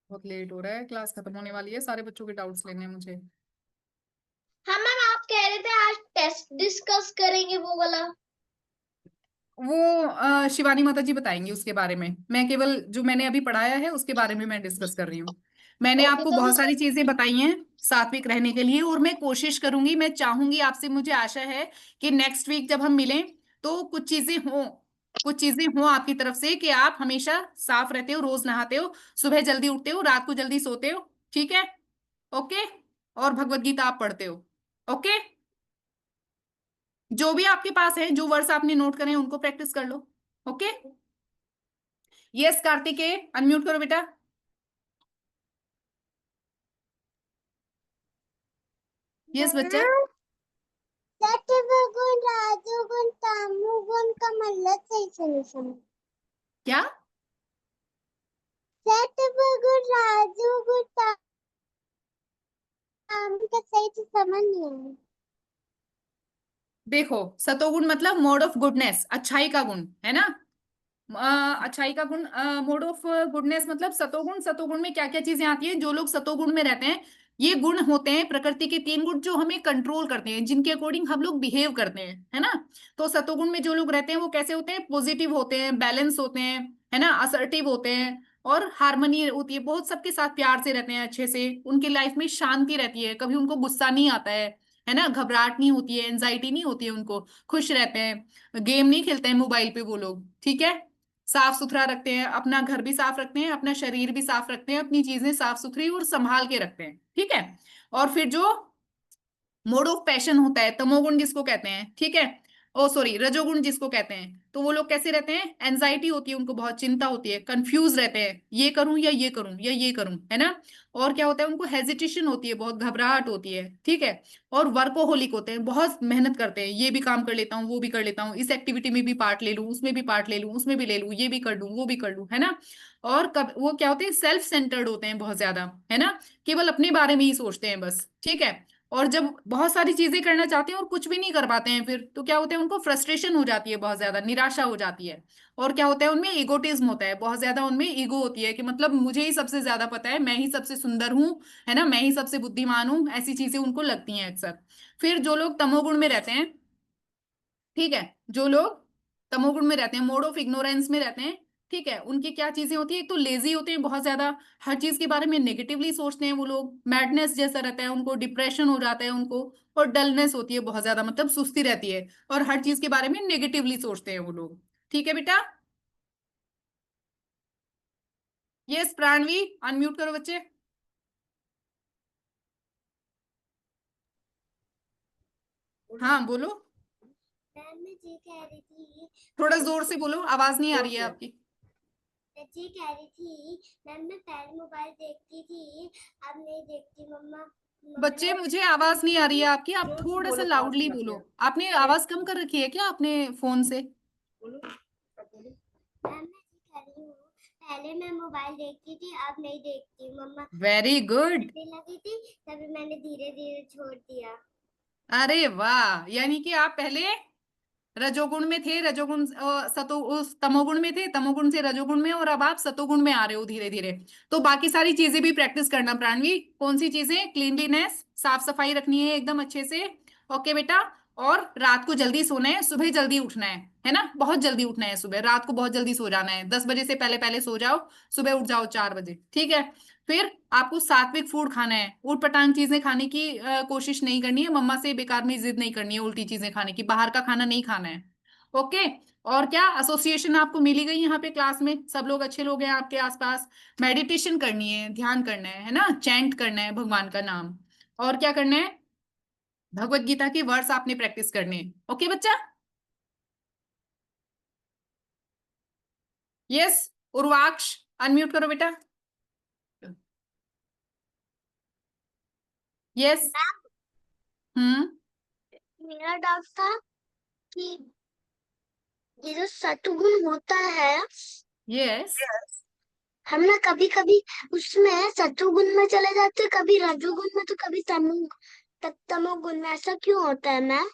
[SPEAKER 5] बहुत लेट हो रहा है, क्लास खत्म होने वाली है, सारे बच्चों के डाउट्स लेने हैं मुझे।
[SPEAKER 2] हाँ मैम, आप कह रहे थे आज टेस्ट डिस्कस करेंगे वो वाला।
[SPEAKER 5] वो शिवानी माता जी बताएंगी उसके बारे में, मैं केवल जो मैंने अभी पढ़ाया है उसके बारे में मैं डिस्कस कर रही हूँ। मैंने
[SPEAKER 2] ओके
[SPEAKER 5] आपको
[SPEAKER 2] तो
[SPEAKER 5] बहुत सारी चीजें बताई हैं सात्विक रहने के लिए, और मैं कोशिश करूंगी, मैं चाहूंगी आपसे, मुझे आशा है कि नेक्स्ट वीक जब हम मिलें तो कुछ चीजें हों आपकी तरफ से, कि आप हमेशा साफ रहते हो, रोज नहाते हो, सुबह जल्दी उठते हो, रात को जल्दी सोते हो, ठीक है? ओके। और भगवत गीता आप पढ़ते हो। ओके। जो भी आपके पास है, जो वर्ड्स आपने नोट करे हैं उनको प्रैक्टिस कर लो। ओके। यस कार्तिकेय, अनम्यूट करो बेटा। यस बच्चा।
[SPEAKER 3] सत्वगुण राजोगुण तमोगुण का मतलब सही सॉल्यूशन।
[SPEAKER 5] क्या?
[SPEAKER 3] सत्वगुण राजोगुण तमोगुण का सही से समझ नहीं आया।
[SPEAKER 5] देखो, सतोगुण मतलब मोड ऑफ गुडनेस, अच्छाई का गुण है ना। अच्छाई का गुण, मोड ऑफ गुडनेस मतलब सतोगुण। सतोगुण में क्या क्या चीजें आती हैं? जो लोग सतोगुण में रहते हैं, ये गुण होते हैं प्रकृति के 3 गुण जो हमें कंट्रोल करते हैं, जिनके अकॉर्डिंग हम लोग बिहेव करते हैं, है ना। तो सतोगुण में जो लोग रहते हैं वो कैसे होते हैं? पॉजिटिव होते हैं, बैलेंस होते हैं, है ना, असर्टिव होते हैं, और हार्मनी होती है, बहुत सबके साथ प्यार से रहते हैं, अच्छे से, उनकी लाइफ में शांति रहती है, कभी उनको गुस्सा नहीं आता है ना, घबराहट नहीं होती है, एंजाइटी नहीं होती है उनको, खुश रहते हैं, गेम नहीं खेलते हैं मोबाइल पे वो लोग, ठीक है। साफ सुथरा रखते हैं, अपना घर भी साफ रखते हैं, अपना शरीर भी साफ रखते हैं, अपनी चीजें साफ सुथरी और संभाल के रखते हैं, ठीक है। और फिर जो मोड ऑफ पैशन होता है, तमोगुण जिसको कहते हैं, ठीक है, ओ सॉरी रजोगुण जिसको कहते हैं, तो वो लोग कैसे रहते हैं? एंजाइटी होती है उनको, बहुत चिंता होती है, कंफ्यूज रहते हैं, ये करूं या ये करूं या ये करूं, है ना। और क्या होता है? उनको हेजिटेशन होती है, बहुत घबराहट होती है, ठीक है। और वर्कोहोलिक होते हैं, बहुत मेहनत करते हैं, ये भी काम कर लेता हूँ, वो भी कर लेता हूँ, इस एक्टिविटी में भी पार्ट ले लूँ, उसमें भी पार्ट ले लूँ, उसमें भी ले लूँ, ये भी कर लूँ, वो भी कर लूँ, है ना। और कब वो क्या होते हैं? सेल्फ सेंटर्ड होते हैं बहुत ज्यादा, है ना, केवल अपने बारे में ही सोचते हैं बस, ठीक है। और जब बहुत सारी चीजें करना चाहते हैं और कुछ भी नहीं कर पाते हैं, फिर तो क्या होता है? उनको फ्रस्ट्रेशन हो जाती है, बहुत ज्यादा निराशा हो जाती है। और क्या होता है? उनमें ईगोटिज्म होता है, बहुत ज्यादा उनमें ईगो होती है, कि मतलब मुझे ही सबसे ज्यादा पता है, मैं ही सबसे सुंदर हूँ, है ना, मैं ही सबसे बुद्धिमान हूँ, ऐसी चीजें उनको लगती हैं अक्सर। फिर जो लोग तमोगुण में रहते हैं, ठीक है, जो लोग तमोगुण में रहते हैं, मोड ऑफ इग्नोरेंस में रहते हैं, ठीक है, उनकी क्या चीजें होती है? एक तो लेजी होते हैं बहुत ज्यादा, हर चीज के बारे में नेगेटिवली सोचते हैं वो लोग, मैडनेस जैसा रहता है उनको, डिप्रेशन हो जाता है उनको, और डलनेस होती है बहुत ज्यादा, मतलब सुस्ती रहती है, और हर चीज के बारे में नेगेटिवली सोचते हैं वो लोग, ठीक है बेटा। यस प्राणवी, अनम्यूट करो बच्चे। हाँ बोलो,
[SPEAKER 3] मैम मैं ये कह रही थी।
[SPEAKER 5] थोड़ा जोर से बोलो, आवाज नहीं आ रही है आपकी।
[SPEAKER 3] मैं ये कह रही थी मैम, मैं पहले मोबाइल देखती थी, अब नहीं देखती मम्मा।
[SPEAKER 5] बच्चे मुझे आवाज नहीं आ रही है आपकी, आप थोड़ा सा लाउडली बोलो, आपने आवाज कम कर रखी है क्या अपने फोन से?
[SPEAKER 3] मैम मैं ये कह रही हूँ, पहले मैं मोबाइल देखती थी, अब नहीं देखती मम्मा।
[SPEAKER 5] Very good.
[SPEAKER 3] पढ़ने लगी थी, तभी मैंने धीरे धीरे छोड़ दिया।
[SPEAKER 5] अरे वाह, यानी कि आप पहले रजोगुण में थे, रजोगुण सतो उस तमोगुण में थे, तमोगुण से रजोगुण में, और अब आप सतोगुण में आ रहे हो धीरे धीरे। तो बाकी सारी चीजें भी प्रैक्टिस करना प्राणवी। कौन सी चीजें? क्लीनलीनेस, साफ सफाई रखनी है एकदम अच्छे से, ओके बेटा। और रात को जल्दी सोना है, सुबह जल्दी उठना है ना, बहुत जल्दी उठना है सुबह, रात को बहुत जल्दी सो जाना है, 10 बजे से पहले पहले सो जाओ, सुबह उठ जाओ 4 बजे, ठीक है। फिर आपको सात्विक फूड खाना है, ऊट पटांग चीजें खाने की कोशिश नहीं करनी है, मम्मा से बेकार में जिद नहीं करनी है उल्टी चीजें खाने की, बाहर का खाना नहीं खाना है, ओके। और क्या, एसोसिएशन आपको मिली गई यहाँ पे क्लास में, सब लोग अच्छे लोग हैं आपके आसपास, मेडिटेशन करनी है, ध्यान करना है ना, चैंट करना है भगवान का नाम, और क्या करना है? भगवत गीता के वर्ड्स आपने प्रैक्टिस करने हैं, ओके बच्चा। यस उर्वाक्ष, अनम्यूट करो बेटा। यस। हम्म।
[SPEAKER 3] मेरा डाउट था कि ये जो सतुगुण होता है,
[SPEAKER 5] यस।
[SPEAKER 3] हम ना कभी कभी उसमें सतुगुण में चले जाते हैं, कभी रजोगुण में तो कभी तमोगुण में, ऐसा क्यों होता है मैम?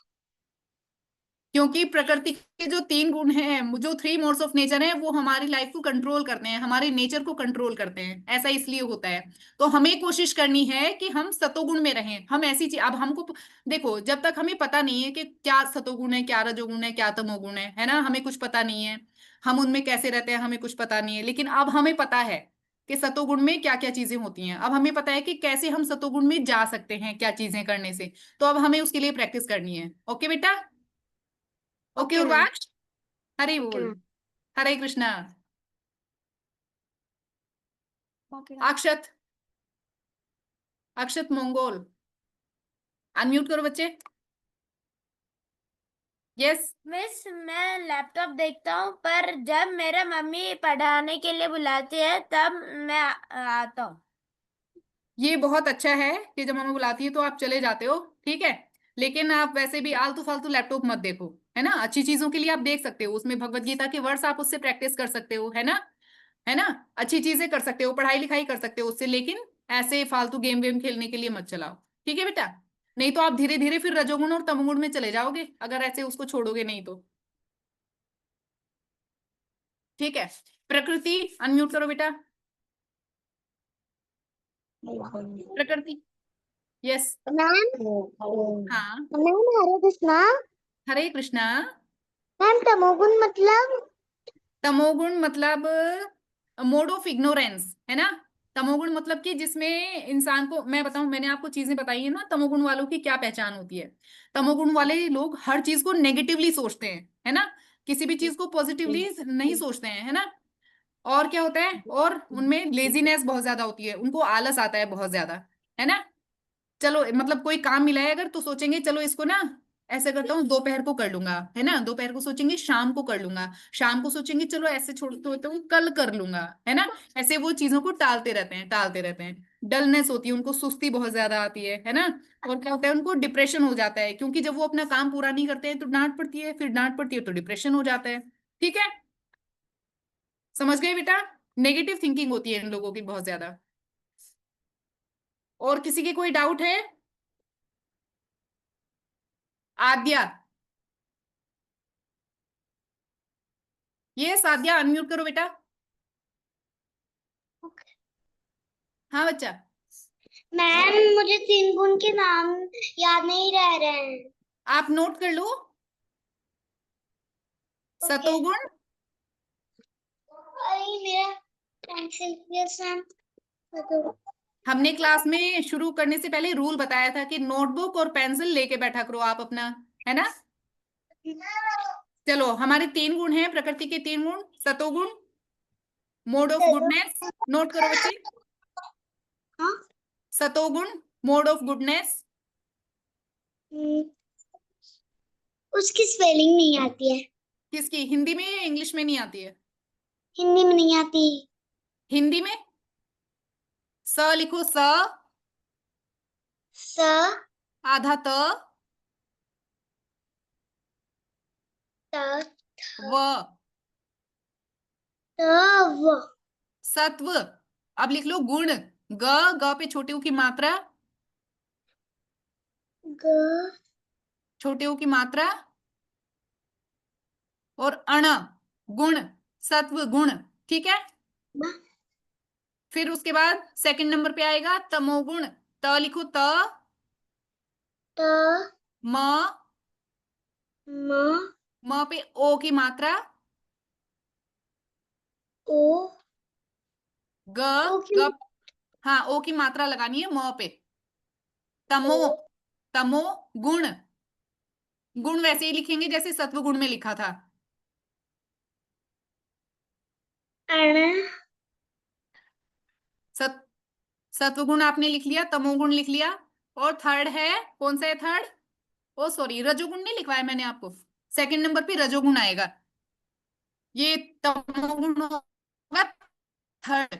[SPEAKER 5] क्योंकि प्रकृति के जो 3 गुण हैं, जो 3 मोड्स ऑफ नेचर हैं, वो हमारी लाइफ को कंट्रोल करते हैं, हमारे नेचर को कंट्रोल करते हैं। ऐसा इसलिए होता है। तो हमें कोशिश करनी है कि हम सतोगुण में रहें। हम ऐसी चीज, अब हमको देखो, जब तक हमें पता नहीं है कि क्या सतोगुण है, क्या रजोगुण है, क्या तमोगुण है ना, हमें कुछ पता नहीं है, हम उनमें कैसे रहते हैं, हमें कुछ पता नहीं है। लेकिन अब हमें पता है कि सतोगुण में क्या क्या चीजें होती हैं। अब हमें पता है कि कैसे हम सतोगुण में जा सकते हैं, क्या चीजें करने से। तो अब हमें उसके लिए प्रैक्टिस करनी है। ओके बेटा? Okay
[SPEAKER 3] okay ma'am.
[SPEAKER 5] Urvaksh, Hare
[SPEAKER 3] okay
[SPEAKER 5] बोल।
[SPEAKER 3] मैम।
[SPEAKER 5] हरे कृष्णा। अक्षत, अक्षत मंगोल, अनम्यूट करो बच्चे। यस।
[SPEAKER 3] मिस, मैं लैपटॉप देखता हूँ, पर जब मेरा मम्मी पढ़ाने के लिए बुलाती है तब मैं आता हूँ।
[SPEAKER 5] ये बहुत अच्छा है कि जब मम्मी बुलाती है तो आप चले जाते हो, ठीक है। लेकिन आप वैसे भी आलतू फालतू लैपटॉप मत देखो, है ना। अच्छी चीजों के लिए आप देख सकते हो, उसमें भगवत गीता के वर्ड्स आप उससे प्रैक्टिस कर सकते हो, है ना। है ना। अच्छी चीजें कर सकते हो, पढ़ाई लिखाई कर सकते हो उससे, लेकिन ऐसे फालतू गेम वेम खेलने के लिए मत चलाओ, ठीक है बेटा। नहीं तो आप धीरे धीरे फिर रजोगुण और तमोगुण में चले जाओगे, अगर ऐसे उसको छोड़ोगे नहीं तो। ठीक है। प्रकृति, अनम्यूट करो बेटा। प्रकृति। यस।
[SPEAKER 3] मैम,
[SPEAKER 5] हाँ।
[SPEAKER 3] मैम हरे कृष्णा।
[SPEAKER 5] हरे कृष्णा।
[SPEAKER 3] मैम तमोगुण मतलब?
[SPEAKER 5] तमोगुण मतलब मोड ऑफ इग्नोरेंस, है ना। तमोगुण मतलब कि जिसमें इंसान को, मैं बताऊं, मैंने आपको चीजें बताई है ना, तमोगुण वालों की क्या पहचान होती है। तमोगुण वाले लोग हर चीज को नेगेटिवली सोचते हैं, है ना। किसी भी चीज को पॉजिटिवली नहीं सोचते हैं, है ना। और क्या होता है, और उनमें लेजीनेस बहुत ज्यादा होती है, उनको आलस आता है बहुत ज्यादा, है ना। चलो मतलब कोई काम मिला है अगर, तो सोचेंगे चलो इसको ना ऐसे करता हूँ, दोपहर को कर लूंगा, है ना। दोपहर को सोचेंगे शाम को कर लूंगा, शाम को सोचेंगे चलो ऐसे छोड़ते होते हूँ कल कर लूंगा, है ना। ऐसे वो चीजों को टालते रहते हैं, टालते रहते हैं। डलनेस होती है उनको, सुस्ती बहुत ज्यादा आती है ना। और क्या होता है, उनको डिप्रेशन हो जाता है, क्योंकि जब वो अपना काम पूरा नहीं करते हैं तो डांट पड़ती है, फिर डांट पड़ती है तो डिप्रेशन हो जाता है। ठीक है, समझ गए बेटा। नेगेटिव थिंकिंग होती है इन लोगों की बहुत ज्यादा। और किसी के कोई डाउट है? आद्या। ये सादिया, अनम्यूट करो बेटा। हाँ बच्चा।
[SPEAKER 3] मैम मुझे 3 गुण के नाम याद नहीं रह रहे हैं।
[SPEAKER 5] आप नोट कर लो।
[SPEAKER 3] ओके।
[SPEAKER 5] सतोगुण,
[SPEAKER 3] अरे मेरा पेंसिल, यस मैम।
[SPEAKER 5] हमने क्लास में शुरू करने से पहले रूल बताया था कि नोटबुक और पेंसिल लेके बैठा करो आप अपना, है ना। चलो, हमारे 3 गुण हैं, प्रकृति के 3 गुण। सतोगुण, मोड ऑफ गुडनेस, नोट करो बच्चे।
[SPEAKER 3] हाँ।
[SPEAKER 5] सतोगुण, मोड ऑफ गुडनेस।
[SPEAKER 3] हम्म, उसकी स्पेलिंग नहीं आती है।
[SPEAKER 5] किसकी, हिंदी में या इंग्लिश में नहीं आती है?
[SPEAKER 3] हिंदी में नहीं आती।
[SPEAKER 5] हिंदी में स लिखो, स,
[SPEAKER 3] स,
[SPEAKER 5] आधा त,
[SPEAKER 3] त,
[SPEAKER 5] व,
[SPEAKER 3] त, व,
[SPEAKER 5] सत्व। अब लिख लो गुण, ग, ग पे छोटे ऊ की मात्रा,
[SPEAKER 3] ग,
[SPEAKER 5] छोटे ऊ की मात्रा, और अण, गुण, सत्व गुण। ठीक है।
[SPEAKER 3] ब,
[SPEAKER 5] फिर उसके बाद सेकंड नंबर पे आएगा तमोगुण। त लिखो, त,
[SPEAKER 3] त,
[SPEAKER 5] म,
[SPEAKER 3] म,
[SPEAKER 5] म पे ओ की मात्रा,
[SPEAKER 3] ओ,
[SPEAKER 5] ग,
[SPEAKER 3] ओ की,
[SPEAKER 5] ग, हाँ ओ की मात्रा लगानी है म पे। तमो,
[SPEAKER 3] ओ,
[SPEAKER 5] तमो गुण, गुण वैसे ही लिखेंगे जैसे सत्व गुण में लिखा था।
[SPEAKER 3] अण,
[SPEAKER 5] सत सत्वगुण आपने लिख लिया, तमोगुण लिख लिया। और थर्ड है, कौन सा है थर्ड? ओ सॉरी, रजोगुण नहीं लिखवाया मैंने आपको। सेकंड नंबर पे रजोगुण आएगा, ये तमोगुण होगा थर्ड।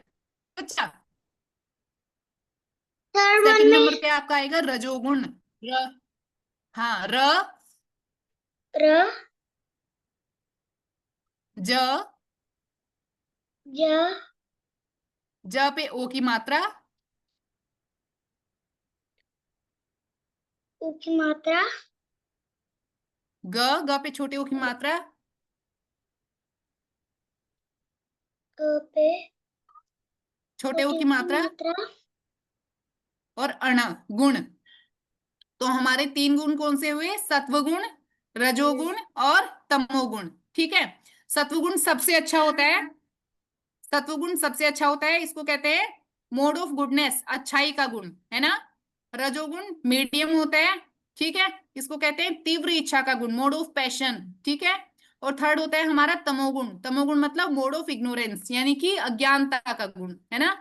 [SPEAKER 5] अच्छा,
[SPEAKER 3] थर्ड वन
[SPEAKER 5] सेकंड नंबर
[SPEAKER 3] में
[SPEAKER 5] पे आपका आएगा रजोगुण। र, हाँ, र,
[SPEAKER 3] र,
[SPEAKER 5] ज,
[SPEAKER 3] ज,
[SPEAKER 5] ज पे ओ की मात्रा,
[SPEAKER 3] उ की मात्रा,
[SPEAKER 5] ग पे छोटे ओ की मात्रा,
[SPEAKER 2] पे
[SPEAKER 5] छोटे ओ की मात्रा, और अण गुण। तो हमारे 3 गुण कौन से हुए? सत्वगुण, रजोगुण और तमोगुण। ठीक है, सत्वगुण सबसे अच्छा होता है, सत्वगुण सबसे अच्छा होता है, इसको कहते हैं मोड ऑफ गुडनेस, अच्छाई का गुण, है ना। रजोगुण मीडियम होता है, ठीक है, इसको कहते हैं तीव्र इच्छा का गुण, मोड ऑफ पैशन। ठीक है, और थर्ड होता है हमारा तमोगुण, तमोगुण मतलब मोड ऑफ इग्नोरेंस, यानी कि अज्ञानता का गुण, है ना।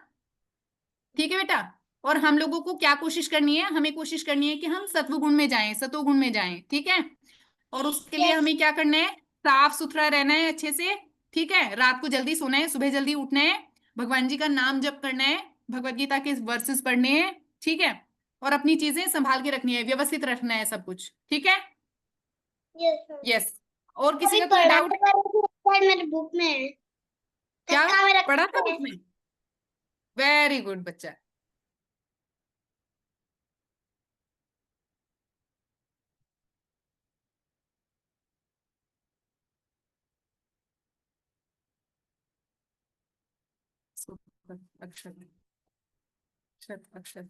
[SPEAKER 5] ठीक है बेटा, और हम लोगों को क्या कोशिश करनी है? हमें कोशिश करनी है कि हम सत्वगुण में जाएं, सतोगुण में जाएं। ठीक है, और उसके लिए हमें क्या करना है? साफ सुथरा रहना है अच्छे से। ठीक है, रात को जल्दी सोना है, सुबह जल्दी उठना है, भगवान जी का नाम जप करना है, भगवत गीता के वर्सेस पढ़ने हैं। ठीक है, और अपनी चीजें संभाल के रखनी है, व्यवस्थित रखना है सब कुछ। ठीक है, यस। और किसी का कोई डाउट?
[SPEAKER 2] मेरे बुक में है।
[SPEAKER 5] क्या
[SPEAKER 2] कक्का में
[SPEAKER 5] पढ़ा था
[SPEAKER 2] रखा है।
[SPEAKER 5] बुक में? वेरी गुड बच्चा। अक्षर अक्षर अक्षर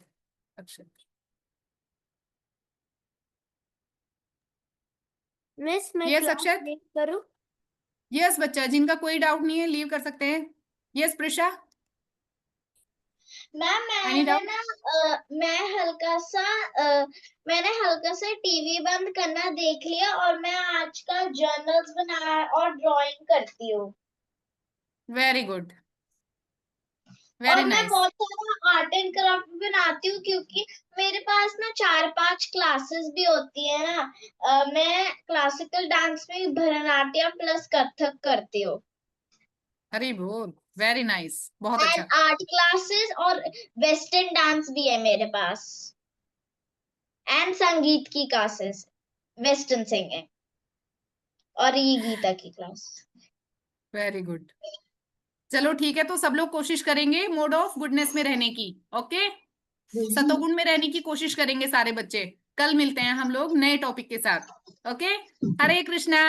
[SPEAKER 5] अक्षर।
[SPEAKER 3] मिस मैं
[SPEAKER 5] यस
[SPEAKER 3] क्लास
[SPEAKER 5] अक्षर।
[SPEAKER 3] लीव करूं?
[SPEAKER 5] यस बच्चा, जिनका कोई डाउट नहीं है लीव कर सकते हैं। यस प्रिशा,
[SPEAKER 2] मैम
[SPEAKER 5] एनी
[SPEAKER 2] मैंने
[SPEAKER 5] डाउट?
[SPEAKER 2] ना मैंने हल्का सा टीवी बंद करना देख लिया और मैं आजकल जर्नल्स बना और ड्राइंग करती हूँ।
[SPEAKER 5] वेरी गुड, वेरी
[SPEAKER 2] और मैं
[SPEAKER 5] नाइस।
[SPEAKER 2] बहुत सारा आर्ट एंड क्राफ्ट बनाती हूँ क्योंकि मेरे पास ना 4-5 क्लासेस भी होती है ना। मैं क्लासिकल डांस में भरतनाट्यम प्लस कथक करती हूँ।
[SPEAKER 5] हरी बोल, वेरी नाइस, बहुत
[SPEAKER 2] एंड
[SPEAKER 5] अच्छा।
[SPEAKER 2] आर्ट क्लासेस और वेस्टर्न डांस भी है मेरे पास। एंड संगीत की क्लासेस, वेस्टर्न सिंगिंग और ये गीता की क्लास।
[SPEAKER 5] वेरी गुड, चलो ठीक है, तो सब लोग कोशिश करेंगे मोड ऑफ गुडनेस में रहने की। ओके, सतोगुण में रहने की कोशिश करेंगे सारे बच्चे। कल मिलते हैं हम लोग नए टॉपिक के साथ। ओके, हरे कृष्णा।